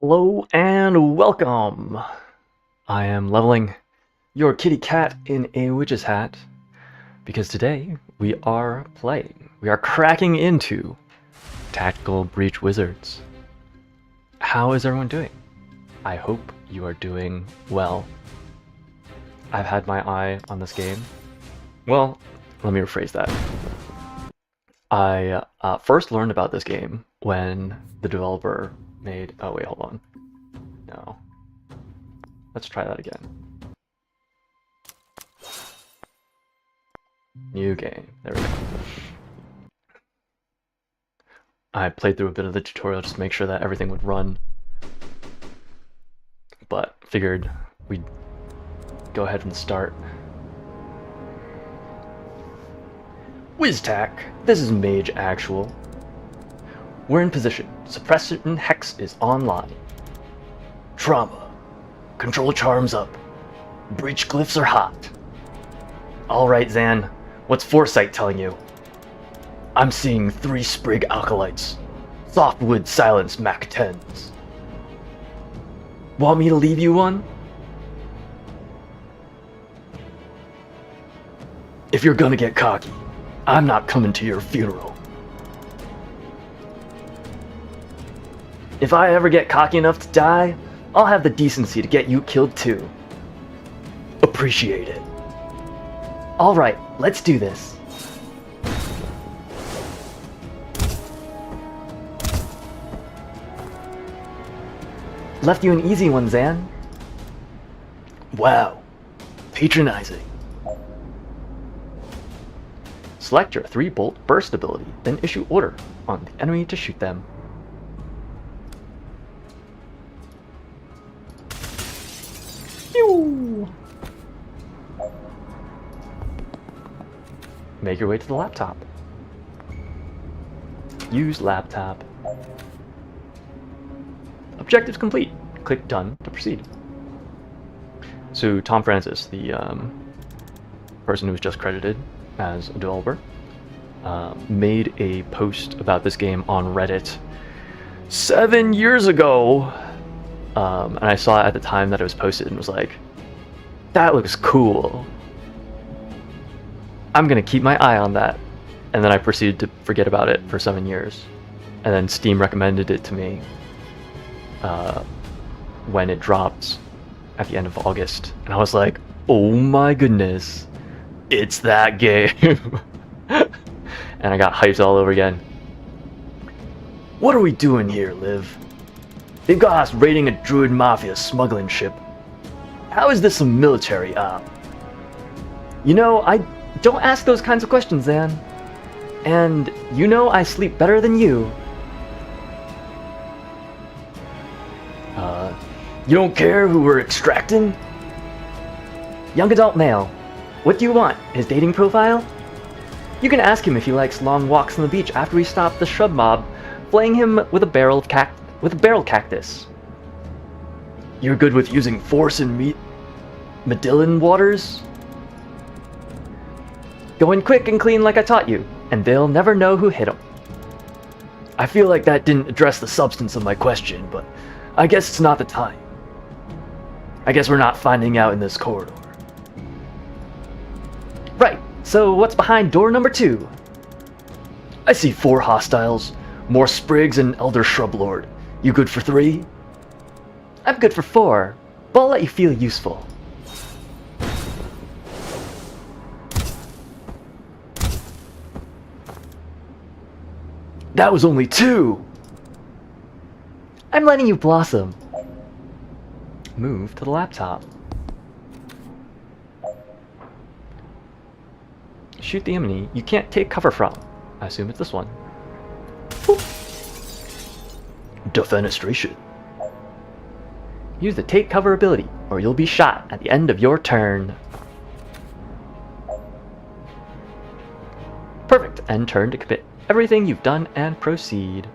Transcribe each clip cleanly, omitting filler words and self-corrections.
Hello and welcome! I am leveling your kitty cat in a witch's hat because today we are cracking into Tactical Breach Wizards. How is everyone doing? I hope you are doing well. I've had my eye on this game. Well, let me rephrase that. I first learned about this game when the developer made... Oh wait, hold on. No. Let's try that again. New game. There we go. I played through a bit of the tutorial just to make sure that everything would run. But figured we'd go ahead and start. WizTac, this is Mage Actual. We're in position. Suppression Hex is online. Trauma. Control charms up. Breach glyphs are hot. Alright, Zan. What's Foresight telling you? I'm seeing 3 Sprig Alkalites. Softwood Silence Mac 10s. Want me to leave you one? If you're gonna get cocky, I'm not coming to your funeral. If I ever get cocky enough to die, I'll have the decency to get you killed too. Appreciate it. Alright, let's do this. Left you an easy one, Zan. Wow. Patronizing. Select your 3-bolt burst ability, then issue order on the enemy to shoot them. Pew! Make your way to the laptop. Use laptop. Objectives complete. Click done to proceed. So Tom Francis, the person who was just credited as a developer, made a post about this game on Reddit 7 years ago. And I saw it at the time that it was posted and was like, that looks cool. I'm gonna keep my eye on that. And then I proceeded to forget about it for 7 years. And then Steam recommended it to me when it dropped at the end of August. And I was like, oh my goodness, it's that game. And I got hyped all over again. What are we doing here, Liv? They've got us raiding a Druid Mafia smuggling ship. How is this a military op? You know, I don't ask those kinds of questions, Zan. And you know I sleep better than you. You don't care who we're extracting? Young adult male. What do you want? His dating profile? You can ask him if he likes long walks on the beach after we stop the shrub mob, flaying him with a barrel cactus. You're good with using force in Medillion waters? Go in quick and clean like I taught you, and they'll never know who hit him. I feel like that didn't address the substance of my question, but I guess it's not the time. I guess we're not finding out in this corridor. Right, so what's behind door number 2? I see 4 hostiles, more Sprigs and Elder Shrublord. You good for 3? I'm good for 4, but I'll let you feel useful. That was only 2! I'm letting you blossom. Move to the laptop. Shoot the enemy you can't take cover from. I assume it's this one. Boop. Defenestration. Use the take cover ability, or you'll be shot at the end of your turn. Perfect. End turn to commit everything you've done and proceed.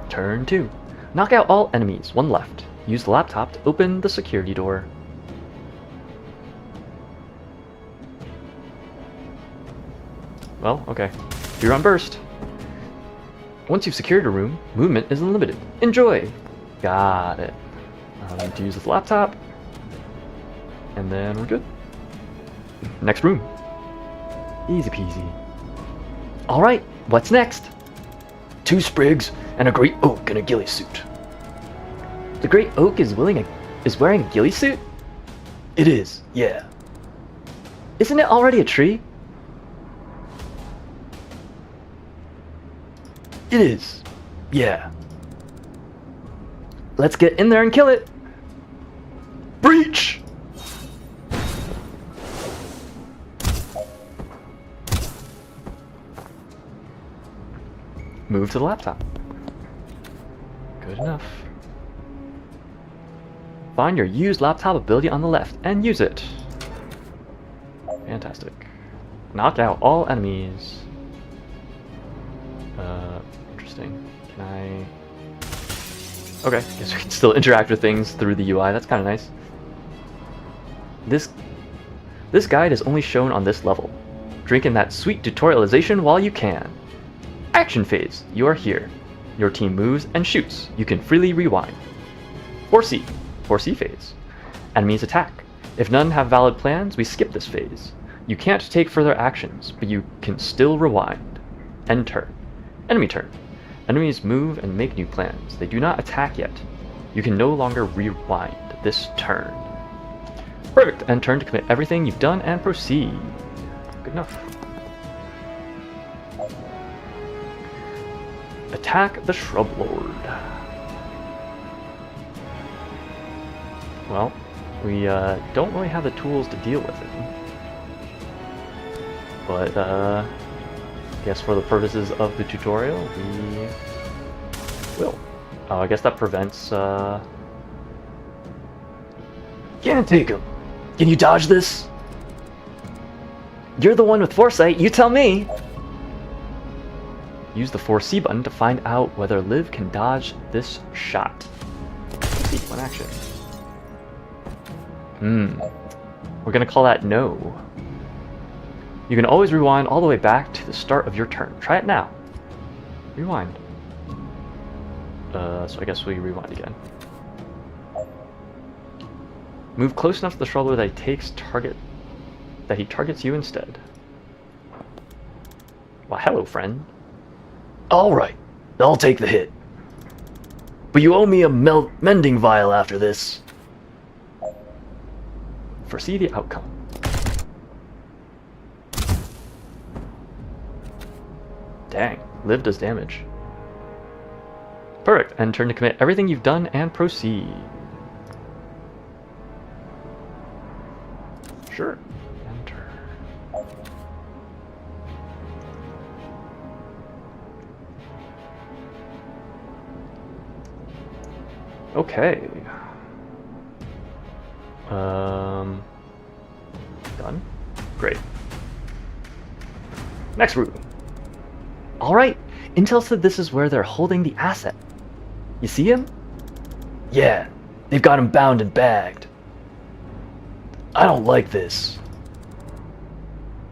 Turn 2. Knock out all enemies, 1 left. Use the laptop to open the security door. Well, okay. You're on burst. Once you've secured a room, movement is unlimited. Enjoy! Got it. Need to use this laptop. And then we're good. Next room. Easy peasy. Alright, what's next? 2 sprigs and a great oak in a ghillie suit. The great oak is wearing a ghillie suit? It is, yeah. Isn't it already a tree? It is, yeah. Let's get in there and kill it. Breach! Move to the laptop. Good enough. Find your used laptop ability on the left and use it. Fantastic. Knock out all enemies. Interesting. Can I... Okay, guess we can still interact with things through the UI. That's kind of nice. This guide is only shown on this level. Drink in that sweet tutorialization while you can. Action phase. You are here. Your team moves and shoots. You can freely rewind. 4C. 4C phase. Enemies attack. If none have valid plans, we skip this phase. You can't take further actions, but you can still rewind. End turn. Enemy turn. Enemies move and make new plans. They do not attack yet. You can no longer rewind this turn. Perfect. End turn to commit everything you've done and proceed. Good enough. Attack the Shrub Lord. Well, we don't really have the tools to deal with it. But, I guess for the purposes of the tutorial, we will. Oh, I guess that prevents, Can't take him! Can you dodge this? You're the one with foresight, you tell me! Use the 4C button to find out whether Liv can dodge this shot. Let's see, one action. We're gonna call that no. You can always rewind all the way back to the start of your turn. Try it now. Rewind. So I guess we rewind again. Move close enough to the shrub that he targets you instead. Well, hello, friend. Alright, I'll take the hit. But you owe me a mending vial after this. Foresee the outcome. Dang, Liv does damage. Perfect, and turn to commit everything you've done and proceed. Sure. Enter. Okay. Done? Great. Next room. Alright, Intel said this is where they're holding the asset. You see him? Yeah, they've got him bound and bagged. I don't like this.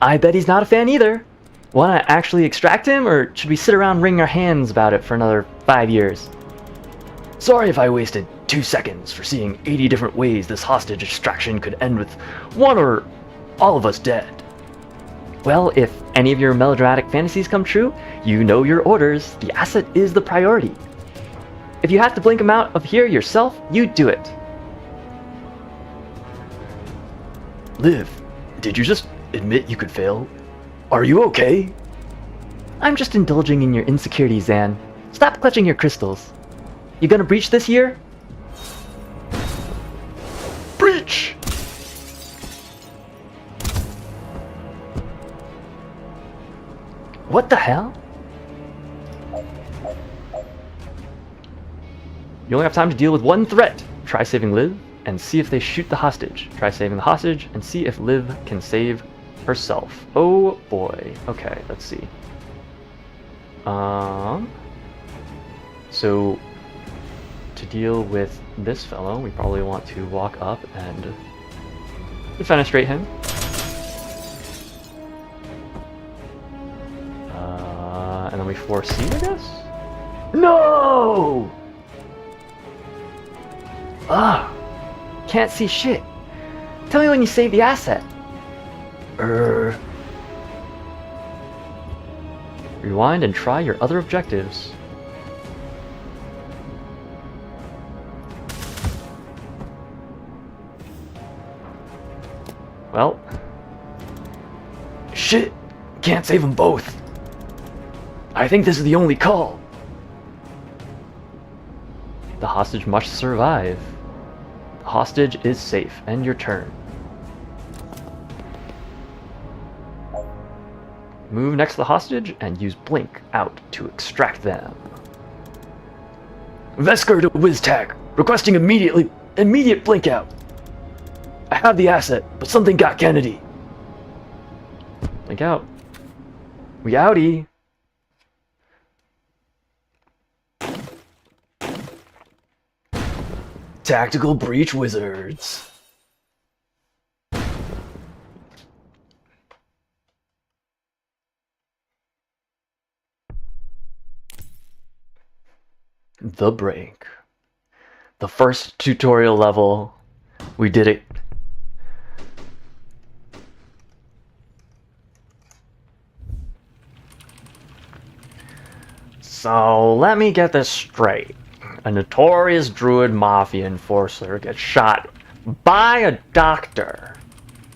I bet he's not a fan either. Want to actually extract him, or should we sit around wringing our hands about it for another 5 years? Sorry if I wasted 2 seconds for seeing 80 different ways this hostage extraction could end with one or all of us dead. Well, if any of your melodramatic fantasies come true, you know your orders. The asset is the priority. If you have to blink him out of here yourself, you do it. Liv, did you just admit you could fail? Are you okay? I'm just indulging in your insecurities, Zan. Stop clutching your crystals. You gonna breach this year? Breach! What the hell? You only have time to deal with one threat. Try saving Liv and see if they shoot the hostage. Try saving the hostage and see if Liv can save herself. Oh boy. Okay, let's see. So to deal with this fellow, we probably want to walk up and defenestrate him. And then we foresee, I guess? No! Can't see shit. Tell me when you save the asset. Rewind and try your other objectives. Well. Shit! Can't save them both. I think this is the only call. The hostage must survive. The hostage is safe. End your turn. Move next to the hostage and use blink out to extract them. Vesker to WizTag, requesting immediate blink out. I have the asset, but something got Kennedy. Blink out. We outie. Tactical breach wizards. The break. The first tutorial level. We did it. So let me get this straight. A notorious druid mafia enforcer gets shot by a doctor,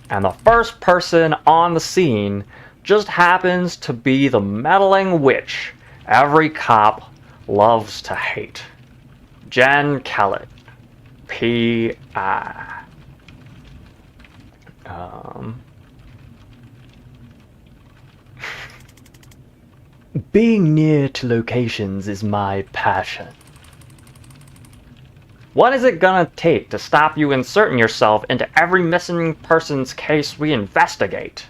and the first person on the scene just happens to be the meddling witch every cop loves to hate. Jen Kellett. P.I. Being near to locations is my passion. What is it gonna take to stop you inserting yourself into every missing person's case we investigate?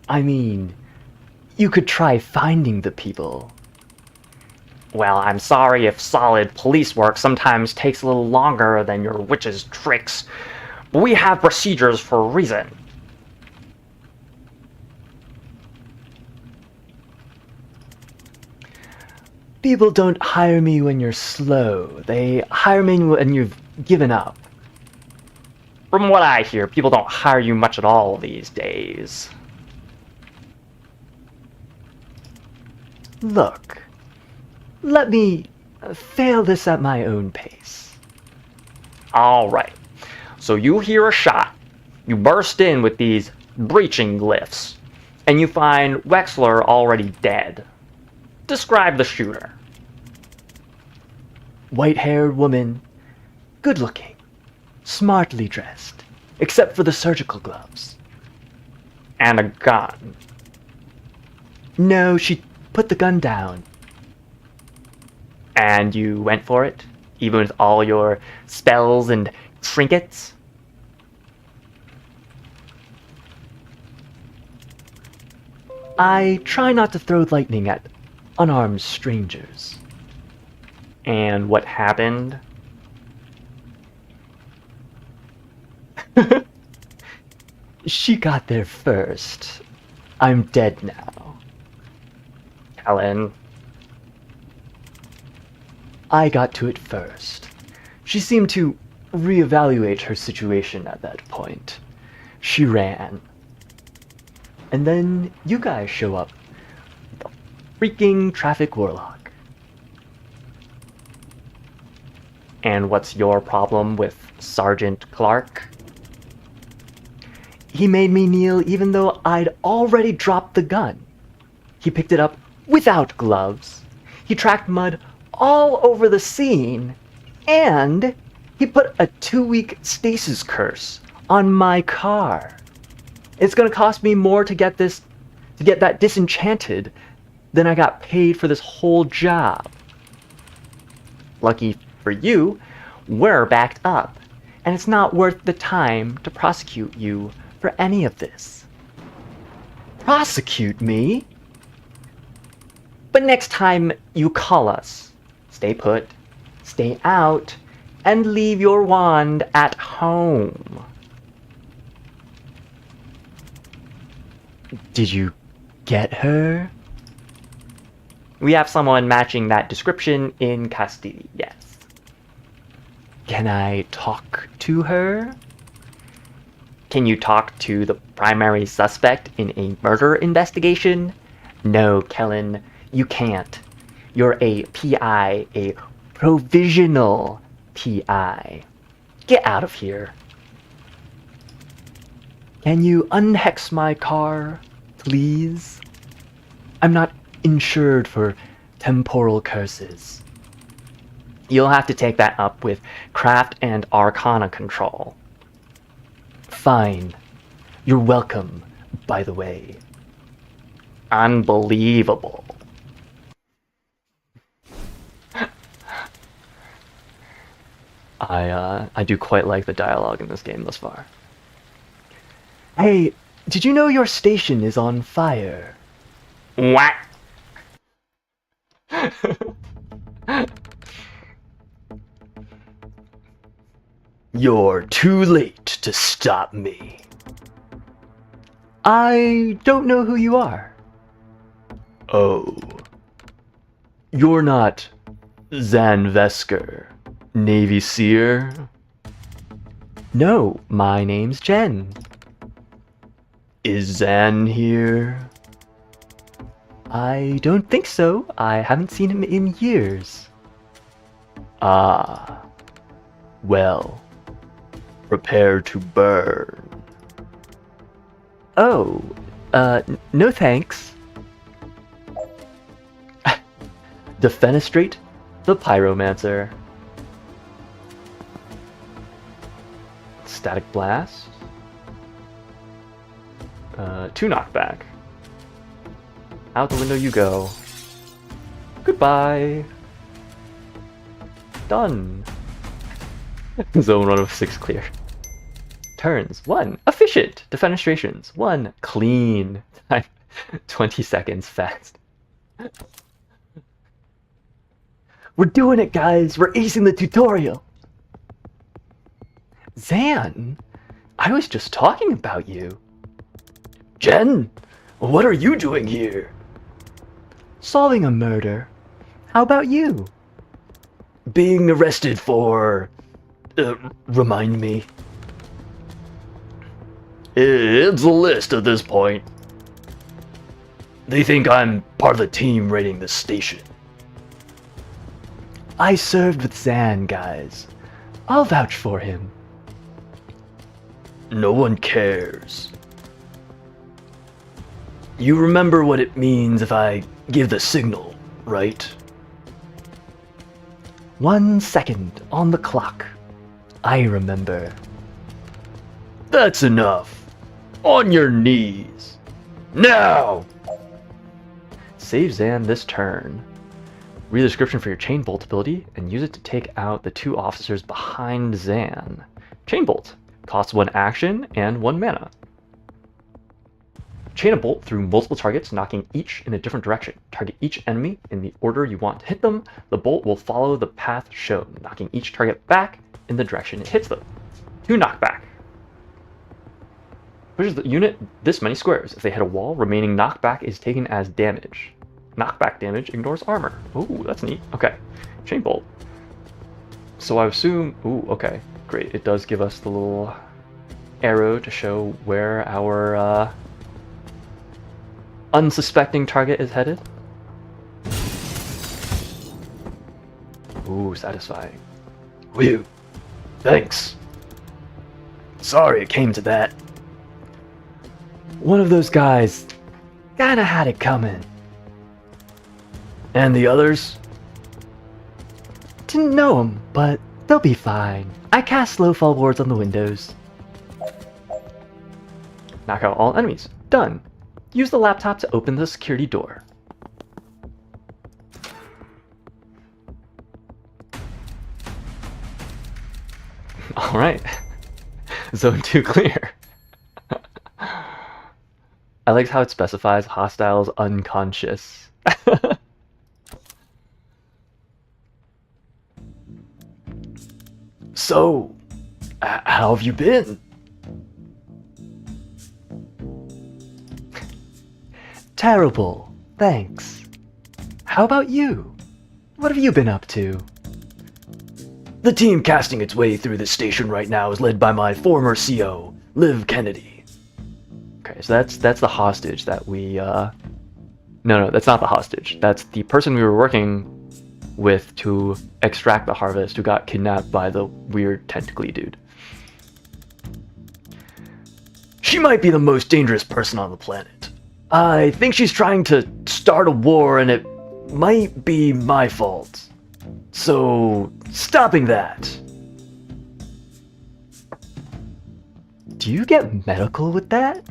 I mean, you could try finding the people. Well, I'm sorry if solid police work sometimes takes a little longer than your witch's tricks, but we have procedures for a reason. People don't hire me when you're slow. They hire me when you've given up. From what I hear, people don't hire you much at all these days. Look, let me fail this at my own pace. Alright, so you hear a shot. You burst in with these breaching glyphs, and you find Wexler already dead. Describe the shooter. White-haired woman, good-looking, smartly dressed, except for the surgical gloves. And a gun. No, she put the gun down. And you went for it, even with all your spells and trinkets? I try not to throw lightning at unarmed strangers. And what happened? She got there first. I'm dead now. Helen. I got to it first. She seemed to reevaluate her situation at that point. She ran. And then you guys show up. The freaking traffic warlock. And what's your problem with Sergeant Clark? He made me kneel even though I'd already dropped the gun. He picked it up without gloves. He tracked mud all over the scene. And he put a 2-week stasis curse on my car. It's gonna cost me more to get that disenchanted than I got paid for this whole job. Lucky for you, we're backed up, and it's not worth the time to prosecute you for any of this. Prosecute me? But next time you call us, stay put, stay out, and leave your wand at home. Did you get her? We have someone matching that description in custody, yes. Can I talk to her? Can you talk to the primary suspect in a murder investigation? No, Kellen, you can't. You're a PI, a provisional PI. Get out of here. Can you unhex my car, please? I'm not insured for temporal curses. You'll have to take that up with Craft and Arcana Control. Fine. You're welcome, by the way. Unbelievable. I do quite like the dialogue in this game thus far. Hey, did you know your station is on fire? What? You're too late to stop me. I don't know who you are. Oh. You're not Zan Vesker, Navy Seer? No, my name's Jen. Is Zan here? I don't think so. I haven't seen him in years. Ah. Well, prepare to burn. Oh, no thanks. Defenestrate the Pyromancer. Static Blast. 2 knockback. Out the window you go. Goodbye. Done. Zone 1 of 6 clear. Turns 1 efficient. Defenestrations 1 clean. Time 20 seconds fast. We're doing it, guys. We're acing the tutorial. Zan, I was just talking about you. Jen, what are you doing here? Solving a murder. How about you? Being arrested for... remind me. It's a list at this point. They think I'm part of the team raiding this station. I served with Zan, guys. I'll vouch for him. No one cares. You remember what it means if I give the signal, right? 1 second on the clock. I remember. That's enough. On your knees. Now! Save Zan this turn. Read the description for your Chain Bolt ability and use it to take out the 2 officers behind Zan. Chain Bolt. Costs 1 action and 1 mana. Chain a bolt through multiple targets, knocking each in a different direction. Target each enemy in the order you want to hit them. The bolt will follow the path shown, knocking each target back in the direction it hits them. 2 knockback. Pushes the unit this many squares. If they hit a wall, remaining knockback is taken as damage. Knockback damage ignores armor. Ooh, that's neat. Okay. Chain bolt. So I assume... Ooh, okay. Great. It does give us the little arrow to show where our unsuspecting target is headed. Ooh, satisfying. Whew. Thanks. Sorry it came to that. One of those guys kinda had it coming. And the others? Didn't know them, but they'll be fine. I cast slow fall wards on the windows. Knock out all enemies. Done. Use the laptop to open the security door. Alright. Zone 2 clear. I like how it specifies hostiles unconscious. So, how have you been? Terrible, thanks. How about you? What have you been up to? The team casting its way through this station right now is led by my former CO, Liv Kennedy. Okay, so that's the hostage that we, No, that's not the hostage. That's the person we were working with to extract the harvest who got kidnapped by the weird tentacly dude. She might be the most dangerous person on the planet. I think she's trying to start a war and it might be my fault. So, stopping that. Do you get medical with that?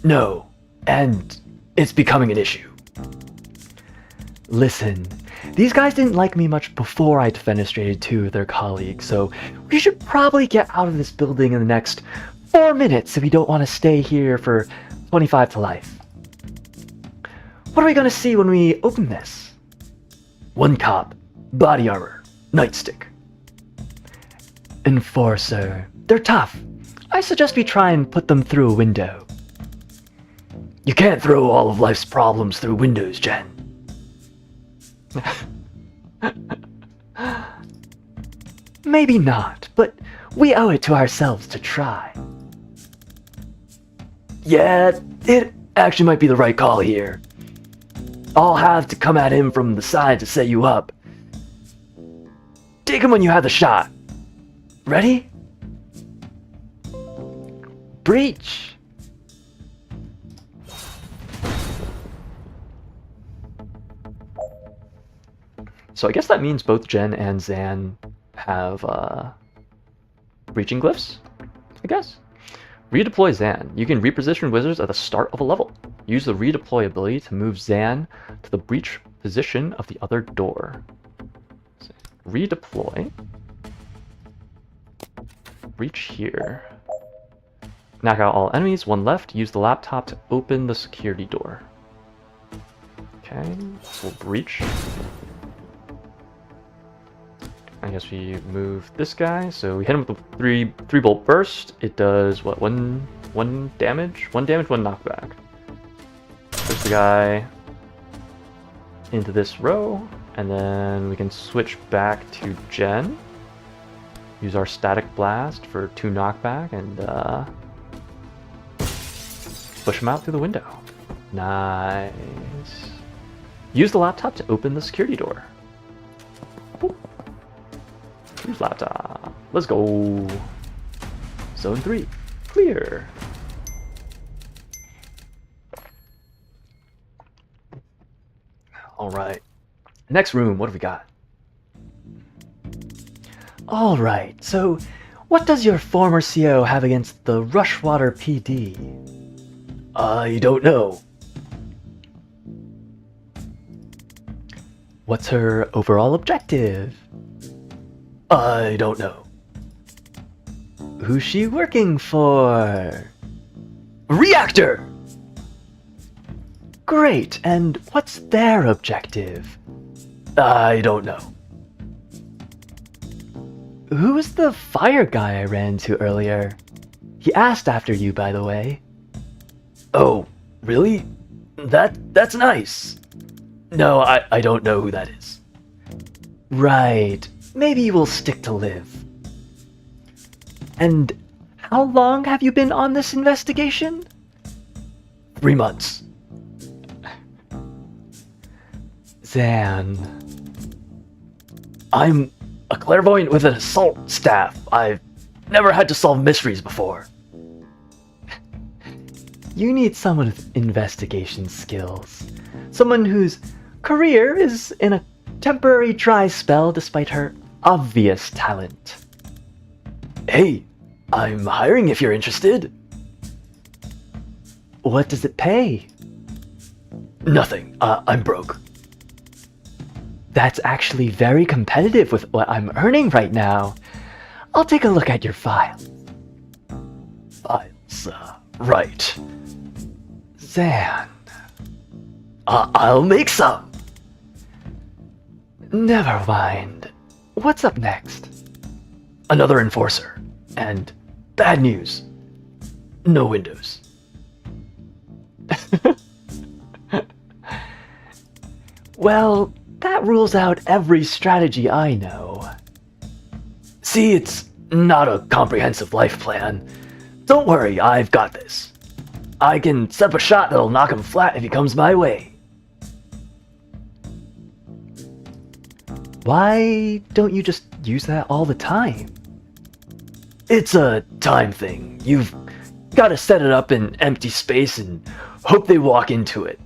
No, and it's becoming an issue. Listen, these guys didn't like me much before I defenestrated 2 of their colleagues, so we should probably get out of this building in the next 4 minutes if we don't want to stay here for 25 to life. What are we gonna see when we open this? 1 cop, body armor, nightstick. Enforcer. They're tough. I suggest we try and put them through a window. You can't throw all of life's problems through windows, Jen. Maybe not, but we owe it to ourselves to try. Yeah, it actually might be the right call here. I'll have to come at him from the side to set you up. Take him when you have the shot. Ready? Breach! So I guess that means both Jen and Zan have breaching glyphs, I guess. Redeploy Zan. You can reposition wizards at the start of a level. Use the redeploy ability to move Zan to the breach position of the other door. So redeploy. Breach here. Knock out all enemies, 1 left. Use the laptop to open the security door. Okay, we'll breach. I guess we move this guy. So we hit him with a 3 bolt burst. It does what? One damage? 1 damage, 1 knockback. Push the guy into this row, and then we can switch back to Jen. Use our static blast for 2 knockback and push him out through the window. Nice. Use the laptop to open the security door. Ooh. Use laptop. Let's go. Zone 3. Clear. Alright. Next room, what have we got? Alright, so what does your former CO have against the Rushwater PD? I don't know. What's her overall objective? I don't know. Who's she working for? Reactor! Great, and what's their objective? I don't know. Who was the fire guy I ran into earlier? He asked after you, by the way. Oh, really? That's nice. No, I don't know who that is. Right. Maybe we'll stick to Liv. And how long have you been on this investigation? 3 months. Zan. I'm a clairvoyant with an assault staff. I've never had to solve mysteries before. You need someone with investigation skills. Someone whose career is in a temporary dry spell despite her obvious talent. Hey, I'm hiring if you're interested. What does it pay? Nothing. I'm broke. That's actually very competitive with what I'm earning right now. I'll take a look at your file. Files, right. Zan. I'll make some. Never mind. What's up next? Another enforcer. And bad news. No windows. Well, that rules out every strategy I know. See, it's not a comprehensive life plan. Don't worry, I've got this. I can set up a shot that'll knock him flat if he comes my way. Why don't you just use that all the time? It's a time thing. You've got to set it up in empty space and hope they walk into it.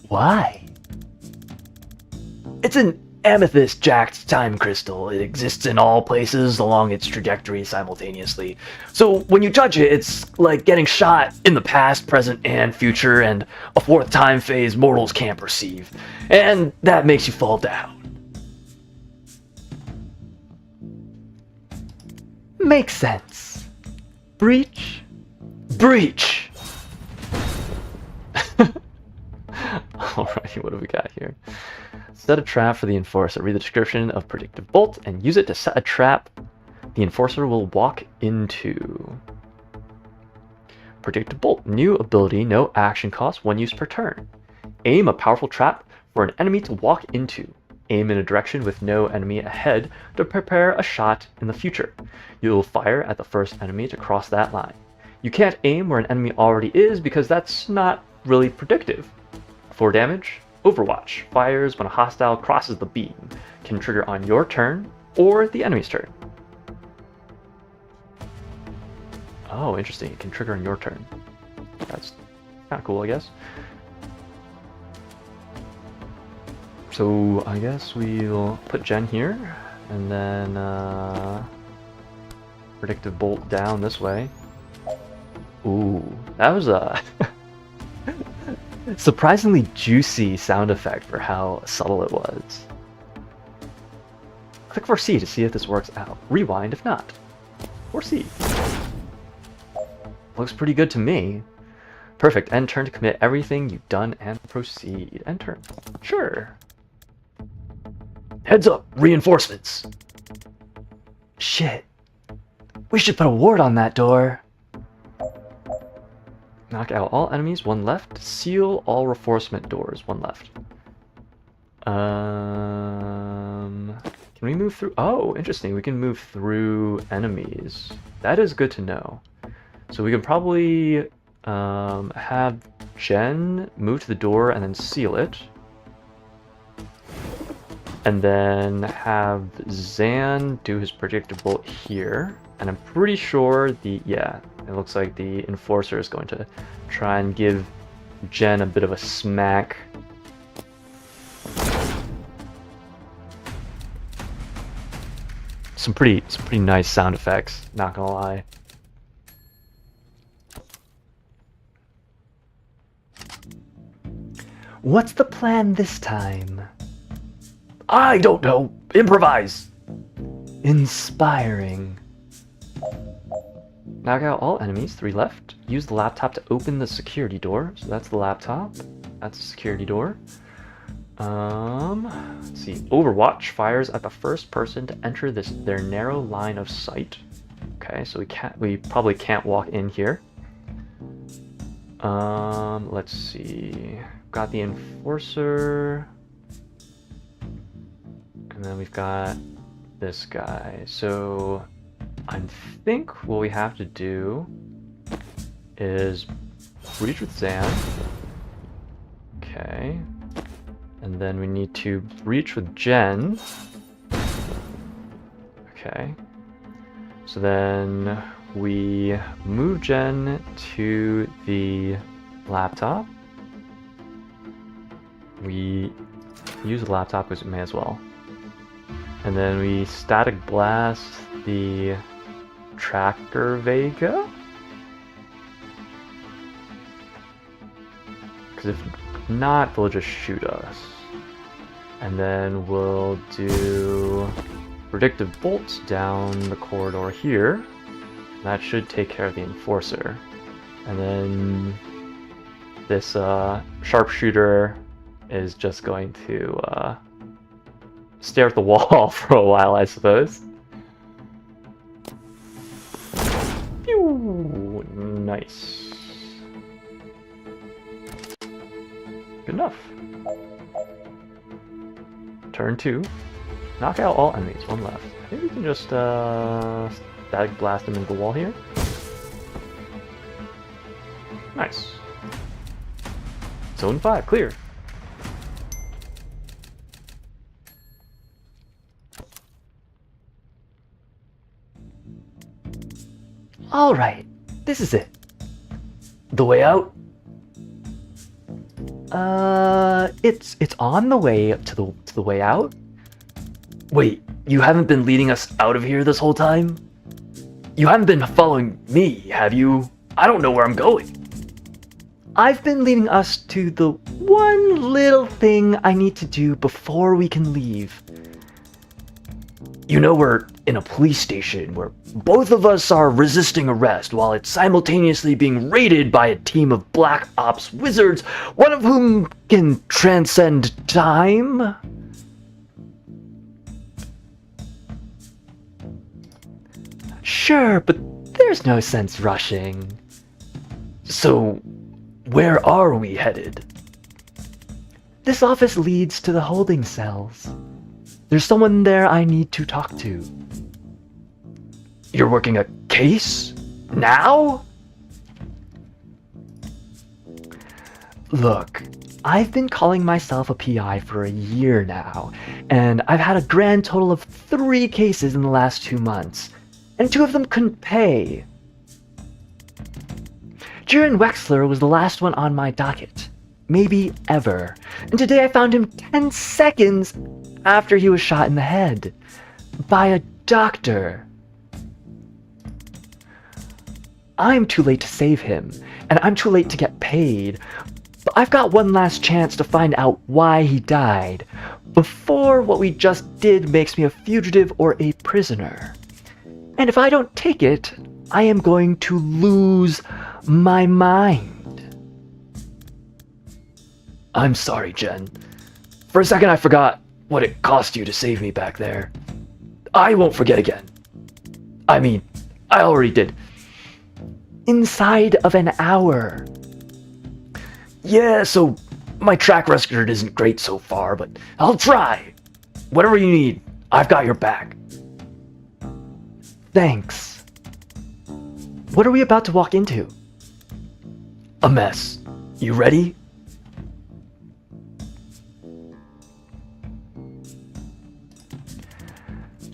Why? It's an amethyst-jacked time crystal. It exists in all places along its trajectory simultaneously. So when you touch it, it's like getting shot in the past, present, and future, and a fourth time phase mortals can't perceive. And that makes you fall down. Makes sense. Breach? Breach! Alrighty, what do we got here? Set a trap for the Enforcer. Read the description of Predictive Bolt and use it to set a trap the Enforcer will walk into. Predictive Bolt. New ability, no action cost, 1 use per turn. Aim a powerful trap for an enemy to walk into. Aim in a direction with no enemy ahead to prepare a shot in the future. You will fire at the first enemy to cross that line. You can't aim where an enemy already is because that's not really predictive. 4 damage. Overwatch. Fires when a hostile crosses the beam. Can trigger on your turn or the enemy's turn. Oh, interesting. It can trigger on your turn. That's kind of cool, I guess. So I guess we'll put Jen here, and then Predictive Bolt down this way. Ooh, that was a surprisingly juicy sound effect for how subtle it was. Click for C to see if this works out. Rewind if not. Or C. Looks pretty good to me. Perfect. End turn to commit everything you've done and proceed. End turn. Sure. Heads up, reinforcements. Shit. We should put a ward on that door. Knock out all enemies, 1 left. Seal all reinforcement doors, 1 left. Can we move through? Oh, interesting. We can move through enemies. That is good to know. So we can probably have Jen move to the door and then seal it. And then have Zan do his Predictive Bolt here. And I'm pretty sure it looks like the Enforcer is going to try and give Jen a bit of a smack. Some pretty nice sound effects, not gonna lie. What's the plan this time? I don't know. Improvise. Inspiring. Knock out all enemies, 3 left. Use the laptop to open the security door. So that's the laptop. That's the security door. Let's see. Overwatch fires at the first person to enter their narrow line of sight. Okay, so we probably can't walk in here. Let's see. Got the Enforcer. And then we've got this guy. So I think what we have to do is breach with Zan. Okay. And then we need to breach with Jen. Okay. So then we move Jen to the laptop. We use the laptop because we may as well. And then we static blast the Tracker Vega. Because if not, they'll just shoot us. And then we'll do Predictive Bolts down the corridor here. That should take care of the Enforcer. And then this sharpshooter is just going to stare at the wall for a while, I suppose. Pew! Nice. Good enough. turn 2. Knock out all enemies. 1 left. I think we can just static blast him into the wall here. Nice. Zone 5, clear. Alright, this is it. The way out? It's on the way to the way out. Wait, you haven't been leading us out of here this whole time? You haven't been following me, have you? I don't know where I'm going. I've been leading us to the one little thing I need to do before we can leave. You know, we're in a police station where both of us are resisting arrest while it's simultaneously being raided by a team of black ops wizards, one of whom can transcend time. Sure, but there's no sense rushing. So, where are we headed? This office leads to the holding cells. There's someone there I need to talk to. You're working a case? Now? Look, I've been calling myself a PI for a year now, and I've had a grand total of 3 cases in the last 2 months, and 2 of them couldn't pay. Jiren Wexler was the last one on my docket, maybe ever, and today I found him 10 seconds after he was shot in the head by a doctor. I'm too late to save him, and I'm too late to get paid, but I've got one last chance to find out why he died before what we just did makes me a fugitive or a prisoner. And if I don't take it, I am going to lose my mind. I'm sorry, Jen. For a second I forgot what it cost you to save me back there. I won't forget again. I mean, I already did. Inside of an hour. Yeah, so my track record isn't great so far, but I'll try. Whatever you need, I've got your back. Thanks. What are we about to walk into? A mess. You ready?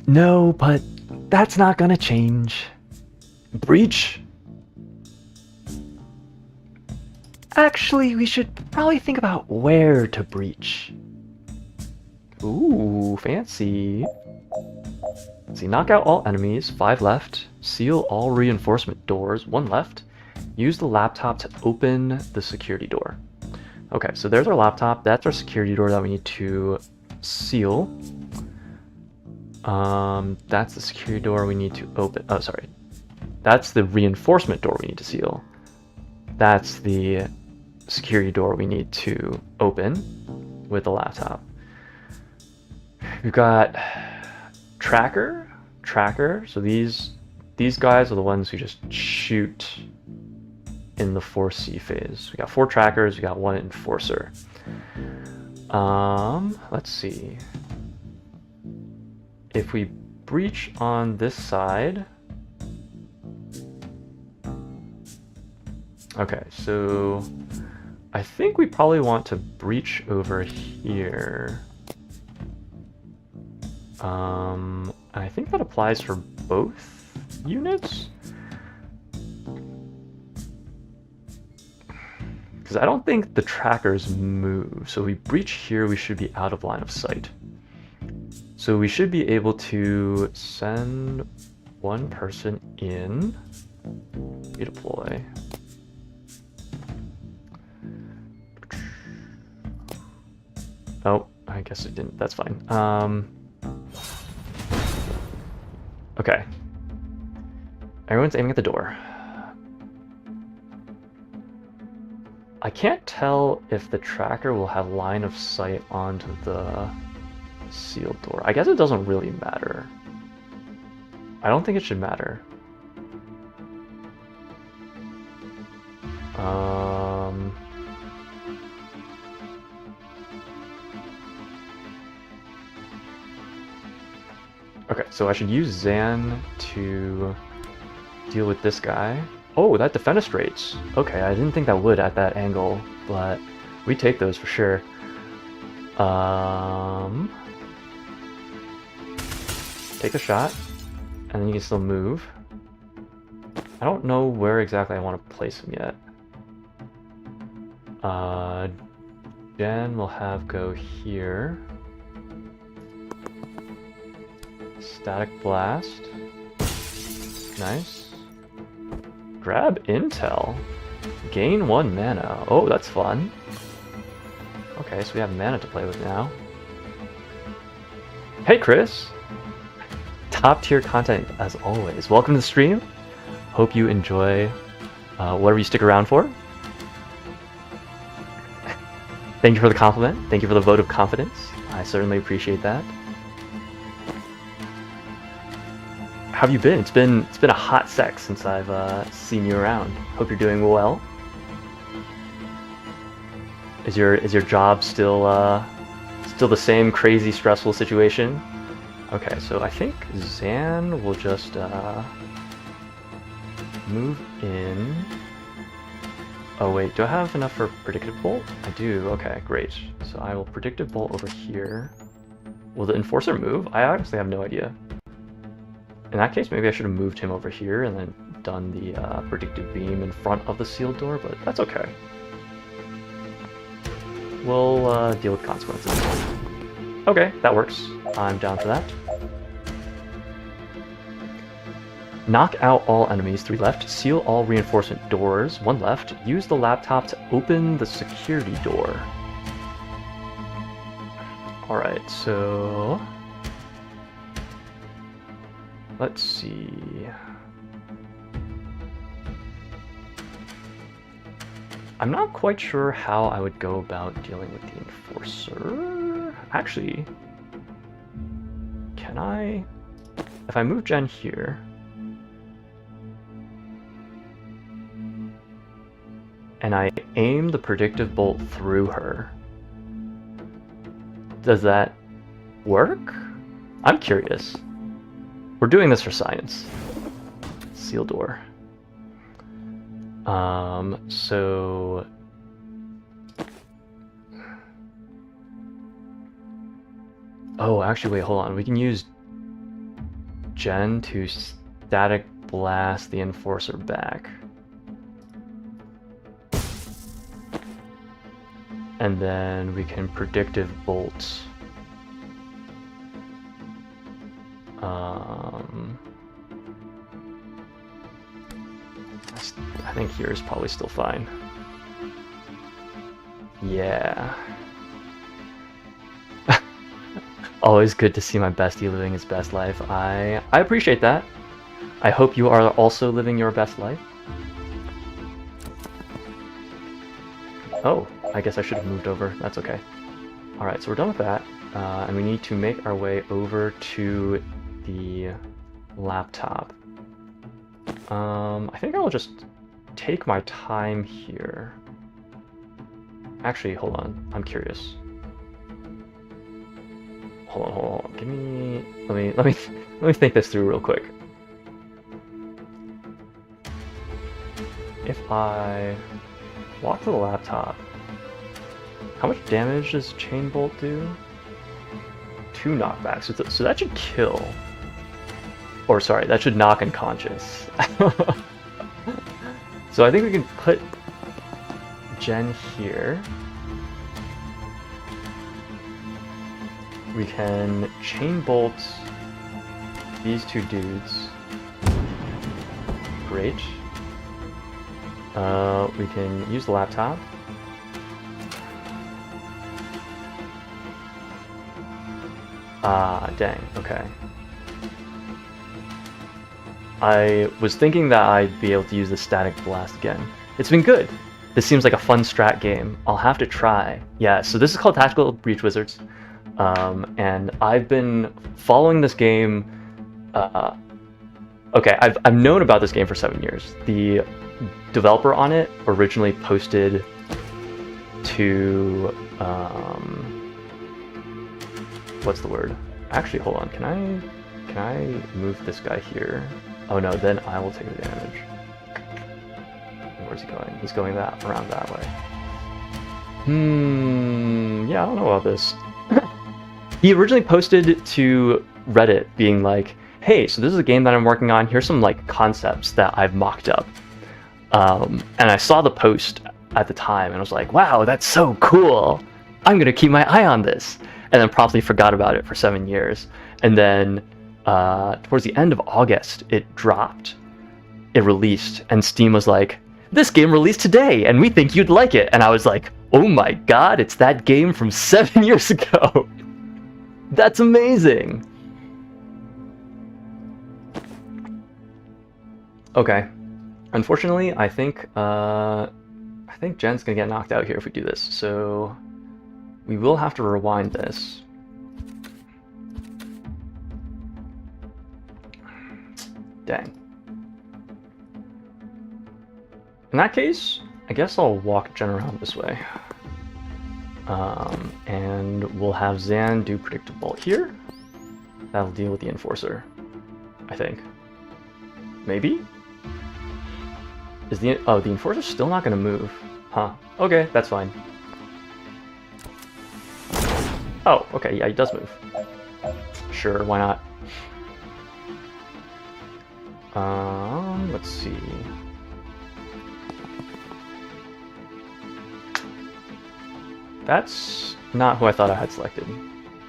No, but that's not gonna change. Breach? Actually, we should probably think about where to breach. Ooh, fancy. See, knock out all enemies, 5 left. Seal all reinforcement doors, 1 left. Use the laptop to open the security door. Okay, so there's our laptop. That's our security door that we need to seal. That's the security door we need to open. Oh, sorry. That's the reinforcement door we need to seal. That's the security door we need to open with the laptop. We've got tracker. So these guys are the ones who just shoot in the 4C phase. We got 4 trackers, we got 1 enforcer. Let's see. If we breach on this side. Okay, so I think we probably want to breach over here. I think that applies for both units. Because I don't think the trackers move. So we breach here, we should be out of line of sight. So we should be able to send 1 person in, redeploy. Oh, I guess it didn't, that's fine. Okay. Everyone's aiming at the door. I can't tell if the tracker will have line of sight onto the sealed door. I guess it doesn't really matter. I don't think it should matter. Okay, so I should use Zan to deal with this guy. Oh, that defenestrates. Okay, I didn't think that would at that angle, but we take those for sure. Take a shot, and then you can still move. I don't know where exactly I want to place him yet. Jen will have go here. Static blast. Nice. Grab intel. Gain 1 mana. Oh, that's fun. Okay, so we have mana to play with now. Hey, Chris! Top tier content as always. Welcome to the stream. Hope you enjoy whatever you stick around for. Thank you for the compliment. Thank you for the vote of confidence. I certainly appreciate that. How have you been? It's been a hot sec since I've seen you around. Hope you're doing well. Is your job still the same crazy stressful situation? Okay, so I think Zan will just move in. Oh wait, do I have enough for Predictive Bolt? I do, okay, great. So I will Predictive Bolt over here. Will the Enforcer move? I honestly have no idea. In that case, maybe I should have moved him over here and then done the Predictive Beam in front of the sealed door, but that's okay. We'll deal with consequences. Okay, that works. I'm down for that. Knock out all enemies, 3 left. Seal all reinforcement doors, 1 left. Use the laptop to open the security door. Alright, so... let's see... I'm not quite sure how I would go about dealing with the Enforcer. Actually, can I... if I move Jen here... and I aim the Predictive Bolt through her, does that work? I'm curious. We're doing this for science. Seal door. So... oh, actually, wait, hold on. We can use Jen to static blast the Enforcer back. And then we can Predictive Bolt. I think here is probably still fine. Yeah. Always good to see my bestie living his best life. I appreciate that. I hope you are also living your best life. Oh, I guess I should have moved over. That's okay. Alright, so we're done with that. And we need to make our way over to the laptop. I think I'll just take my time here. Actually, hold on. I'm curious. Hold on. Give me... Let me think this through real quick. If I walk to the laptop, how much damage does Chain Bolt do? 2 knockbacks. So that should kill. Or sorry, that should knock unconscious. So I think we can put Jen here. We can Chain Bolt these 2 dudes. Great. We can use the laptop. Ah, dang, okay. I was thinking that I'd be able to use the Static Blast again. It's been good. This seems like a fun strat game. I'll have to try. Yeah, so this is called Tactical Breach Wizards. And I've been following this game... okay, I've known about this game for 7 years. The developer on it originally posted to... what's the word? Actually, hold on. Can can I move this guy here? Oh no, then I will take the damage. Where's he going? He's going around that way. Yeah, I don't know about this. He originally posted to Reddit being like, hey, so this is a game that I'm working on. Here's some like concepts that I've mocked up. And I saw the post at the time and I was like, wow, that's so cool. I'm going to keep my eye on this. And then promptly forgot about it for 7 years. And then towards the end of August, it dropped. It released. And Steam was like, this game released today and we think you'd like it. And I was like, oh my god, it's that game from 7 years ago. That's amazing. Okay. Unfortunately, I think Jen's gonna get knocked out here if we do this. So we will have to rewind this. Dang. In that case, I guess I'll walk Jen around this way. And we'll have Zan do Predictive Bolt here. That'll deal with the Enforcer, I think. Maybe? Is the Enforcer's still not gonna move? Huh. Okay, that's fine. Oh, okay, yeah, he does move. Sure, why not? Let's see. That's not who I thought I had selected.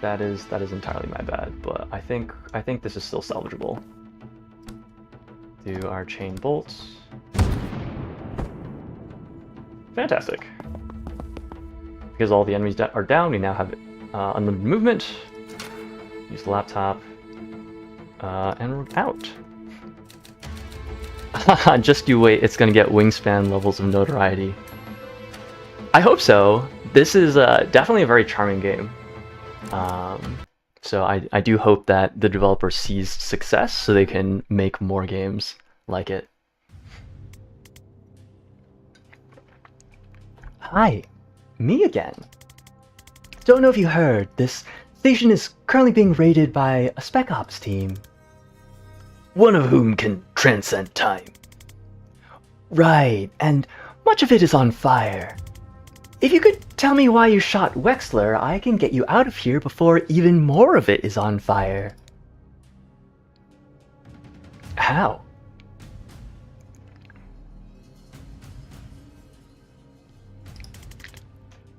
That is entirely my bad, but I think this is still salvageable. Do our chain bolts. Fantastic. Because all the enemies are down, we now have unlimited movement. Use the laptop. And we're out. Just you wait, it's gonna get Wingspan levels of notoriety. I hope so. This is definitely a very charming game. So I do hope that the developer sees success so they can make more games like it. Hi, me again. Don't know if you heard, this station is currently being raided by a Spec Ops team. One of whom can transcend time. Right, and much of it is on fire. If you could tell me why you shot Wexler, I can get you out of here before even more of it is on fire. How?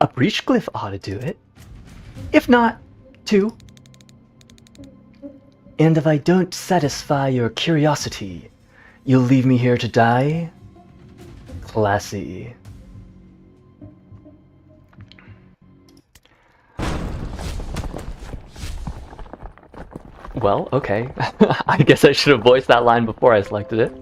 A breachcliff ought to do it. If not, 2. And if I don't satisfy your curiosity, you'll leave me here to die? Classy. Well, okay. I guess I should have voiced that line before I selected it.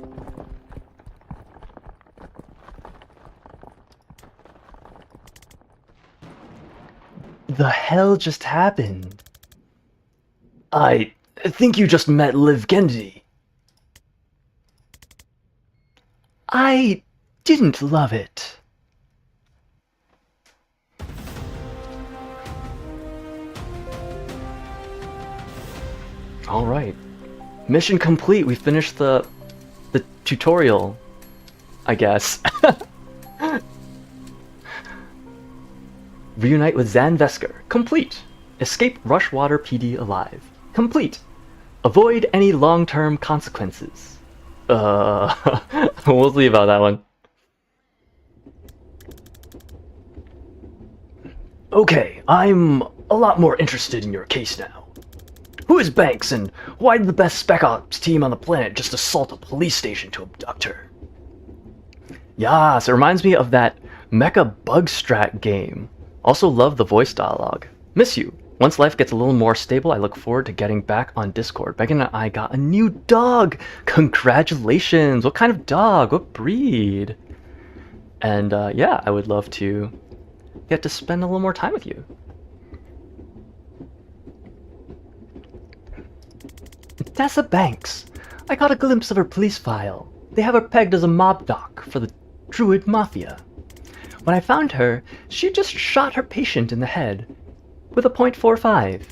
The hell just happened? I think you just met Liv Kennedy. I didn't love it. All right, mission complete. We finished the tutorial, I guess. Reunite with Zan Vesker. Complete. Escape Rushwater PD alive. Complete. Avoid any long-term consequences. We'll see about that one. Okay, I'm a lot more interested in your case now. Who is Banks, and why did the best Spec Ops team on the planet just assault a police station to abduct her? Yas, it reminds me of that Mecha Bug Strat game. Also love the voice dialogue. Miss you. Once life gets a little more stable, I look forward to getting back on Discord. Megan and I got a new dog. Congratulations. What kind of dog? What breed? And yeah, I would love to get to spend a little more time with you. Tessa Banks. I caught a glimpse of her police file. They have her pegged as a mob doc for the Druid Mafia. When I found her, she just shot her patient in the head with a .45.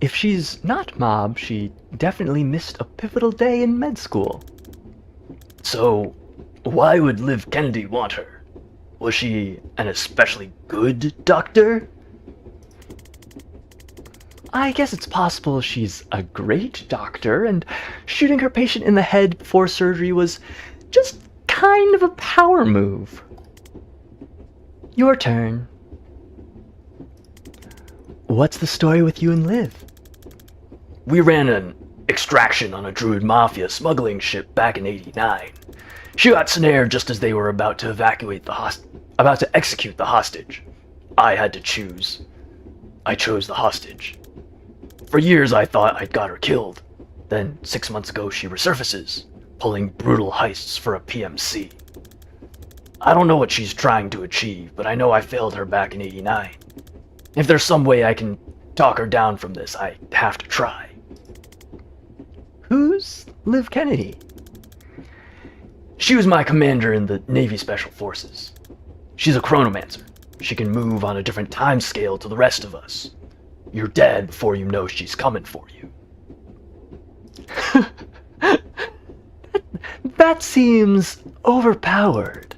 If she's not mob, she definitely missed a pivotal day in med school. So, why would Liv Kennedy want her? Was she an especially good doctor? I guess it's possible she's a great doctor, and shooting her patient in the head before surgery was just kind of a power move. Your turn. What's the story with you and Liv? We ran an extraction on a Druid Mafia smuggling ship back in '89. She got snared just as they were about to execute the hostage. I had to choose. I chose the hostage. For years I thought I'd got her killed. Then 6 months ago she resurfaces, pulling brutal heists for a PMC. I don't know what she's trying to achieve, but I know I failed her back in '89. If there's some way I can talk her down from this, I have to try. Who's Liv Kennedy? She was my commander in the Navy Special Forces. She's a chronomancer. She can move on a different time scale to the rest of us. You're dead before you know she's coming for you. That seems overpowered.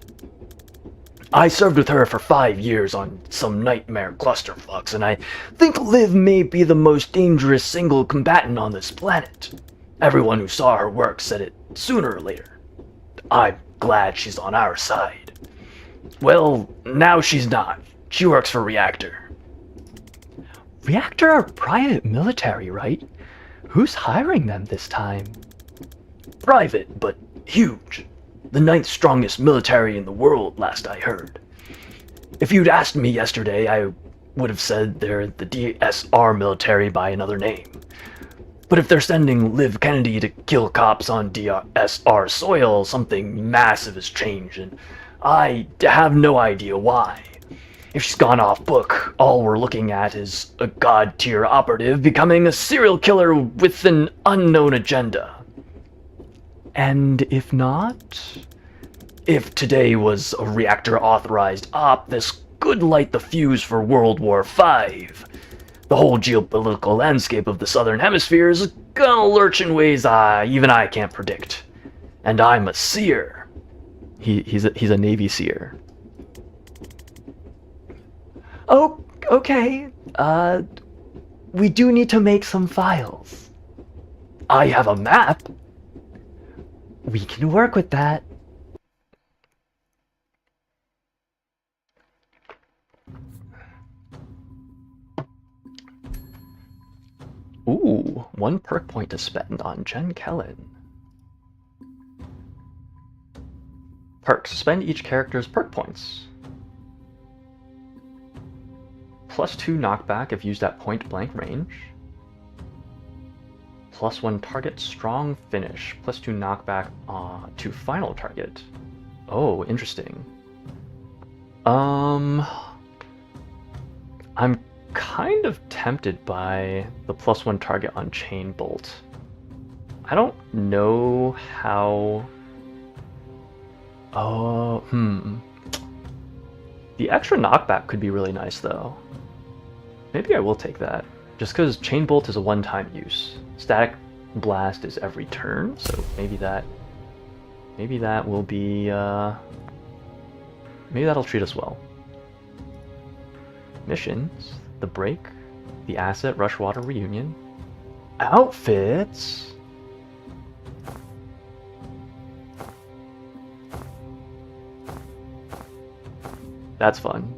I served with her for 5 years on some nightmare clusterfucks, and I think Liv may be the most dangerous single combatant on this planet. Everyone who saw her work said it sooner or later. I'm glad she's on our side. Well, now she's not. She works for Reactor. Reactor are private military, right? Who's hiring them this time? Private, but huge. The 9th strongest military in the world, last I heard. If you'd asked me yesterday, I would have said they're the DSR military by another name. But if they're sending Liv Kennedy to kill cops on DSR soil, something massive has changed, and I have no idea why. If she's gone off book, all we're looking at is a god-tier operative becoming a serial killer with an unknown agenda. And if not? If today was a Reactor-authorized op, this could light the fuse for World War V. The whole geopolitical landscape of the Southern Hemisphere is gonna lurch in ways even I can't predict. And I'm a seer. He's a Navy seer. Oh, okay. We do need to make some files. I have a map. We can work with that. Ooh, 1 perk point to spend on Jen Kellen. Perks. Spend each character's perk points. +2 knockback if used at point blank range. +1 target strong finish. +2 knockback to final target. Oh, interesting. I'm kind of tempted by the +1 target on chain bolt. I don't know how. The extra knockback could be really nice though. Maybe I will take that, just because Chain Bolt is a one-time use. Static Blast is every turn, so maybe that will be, maybe that'll treat us well. Missions, the break, the asset, Rushwater reunion, outfits. That's fun.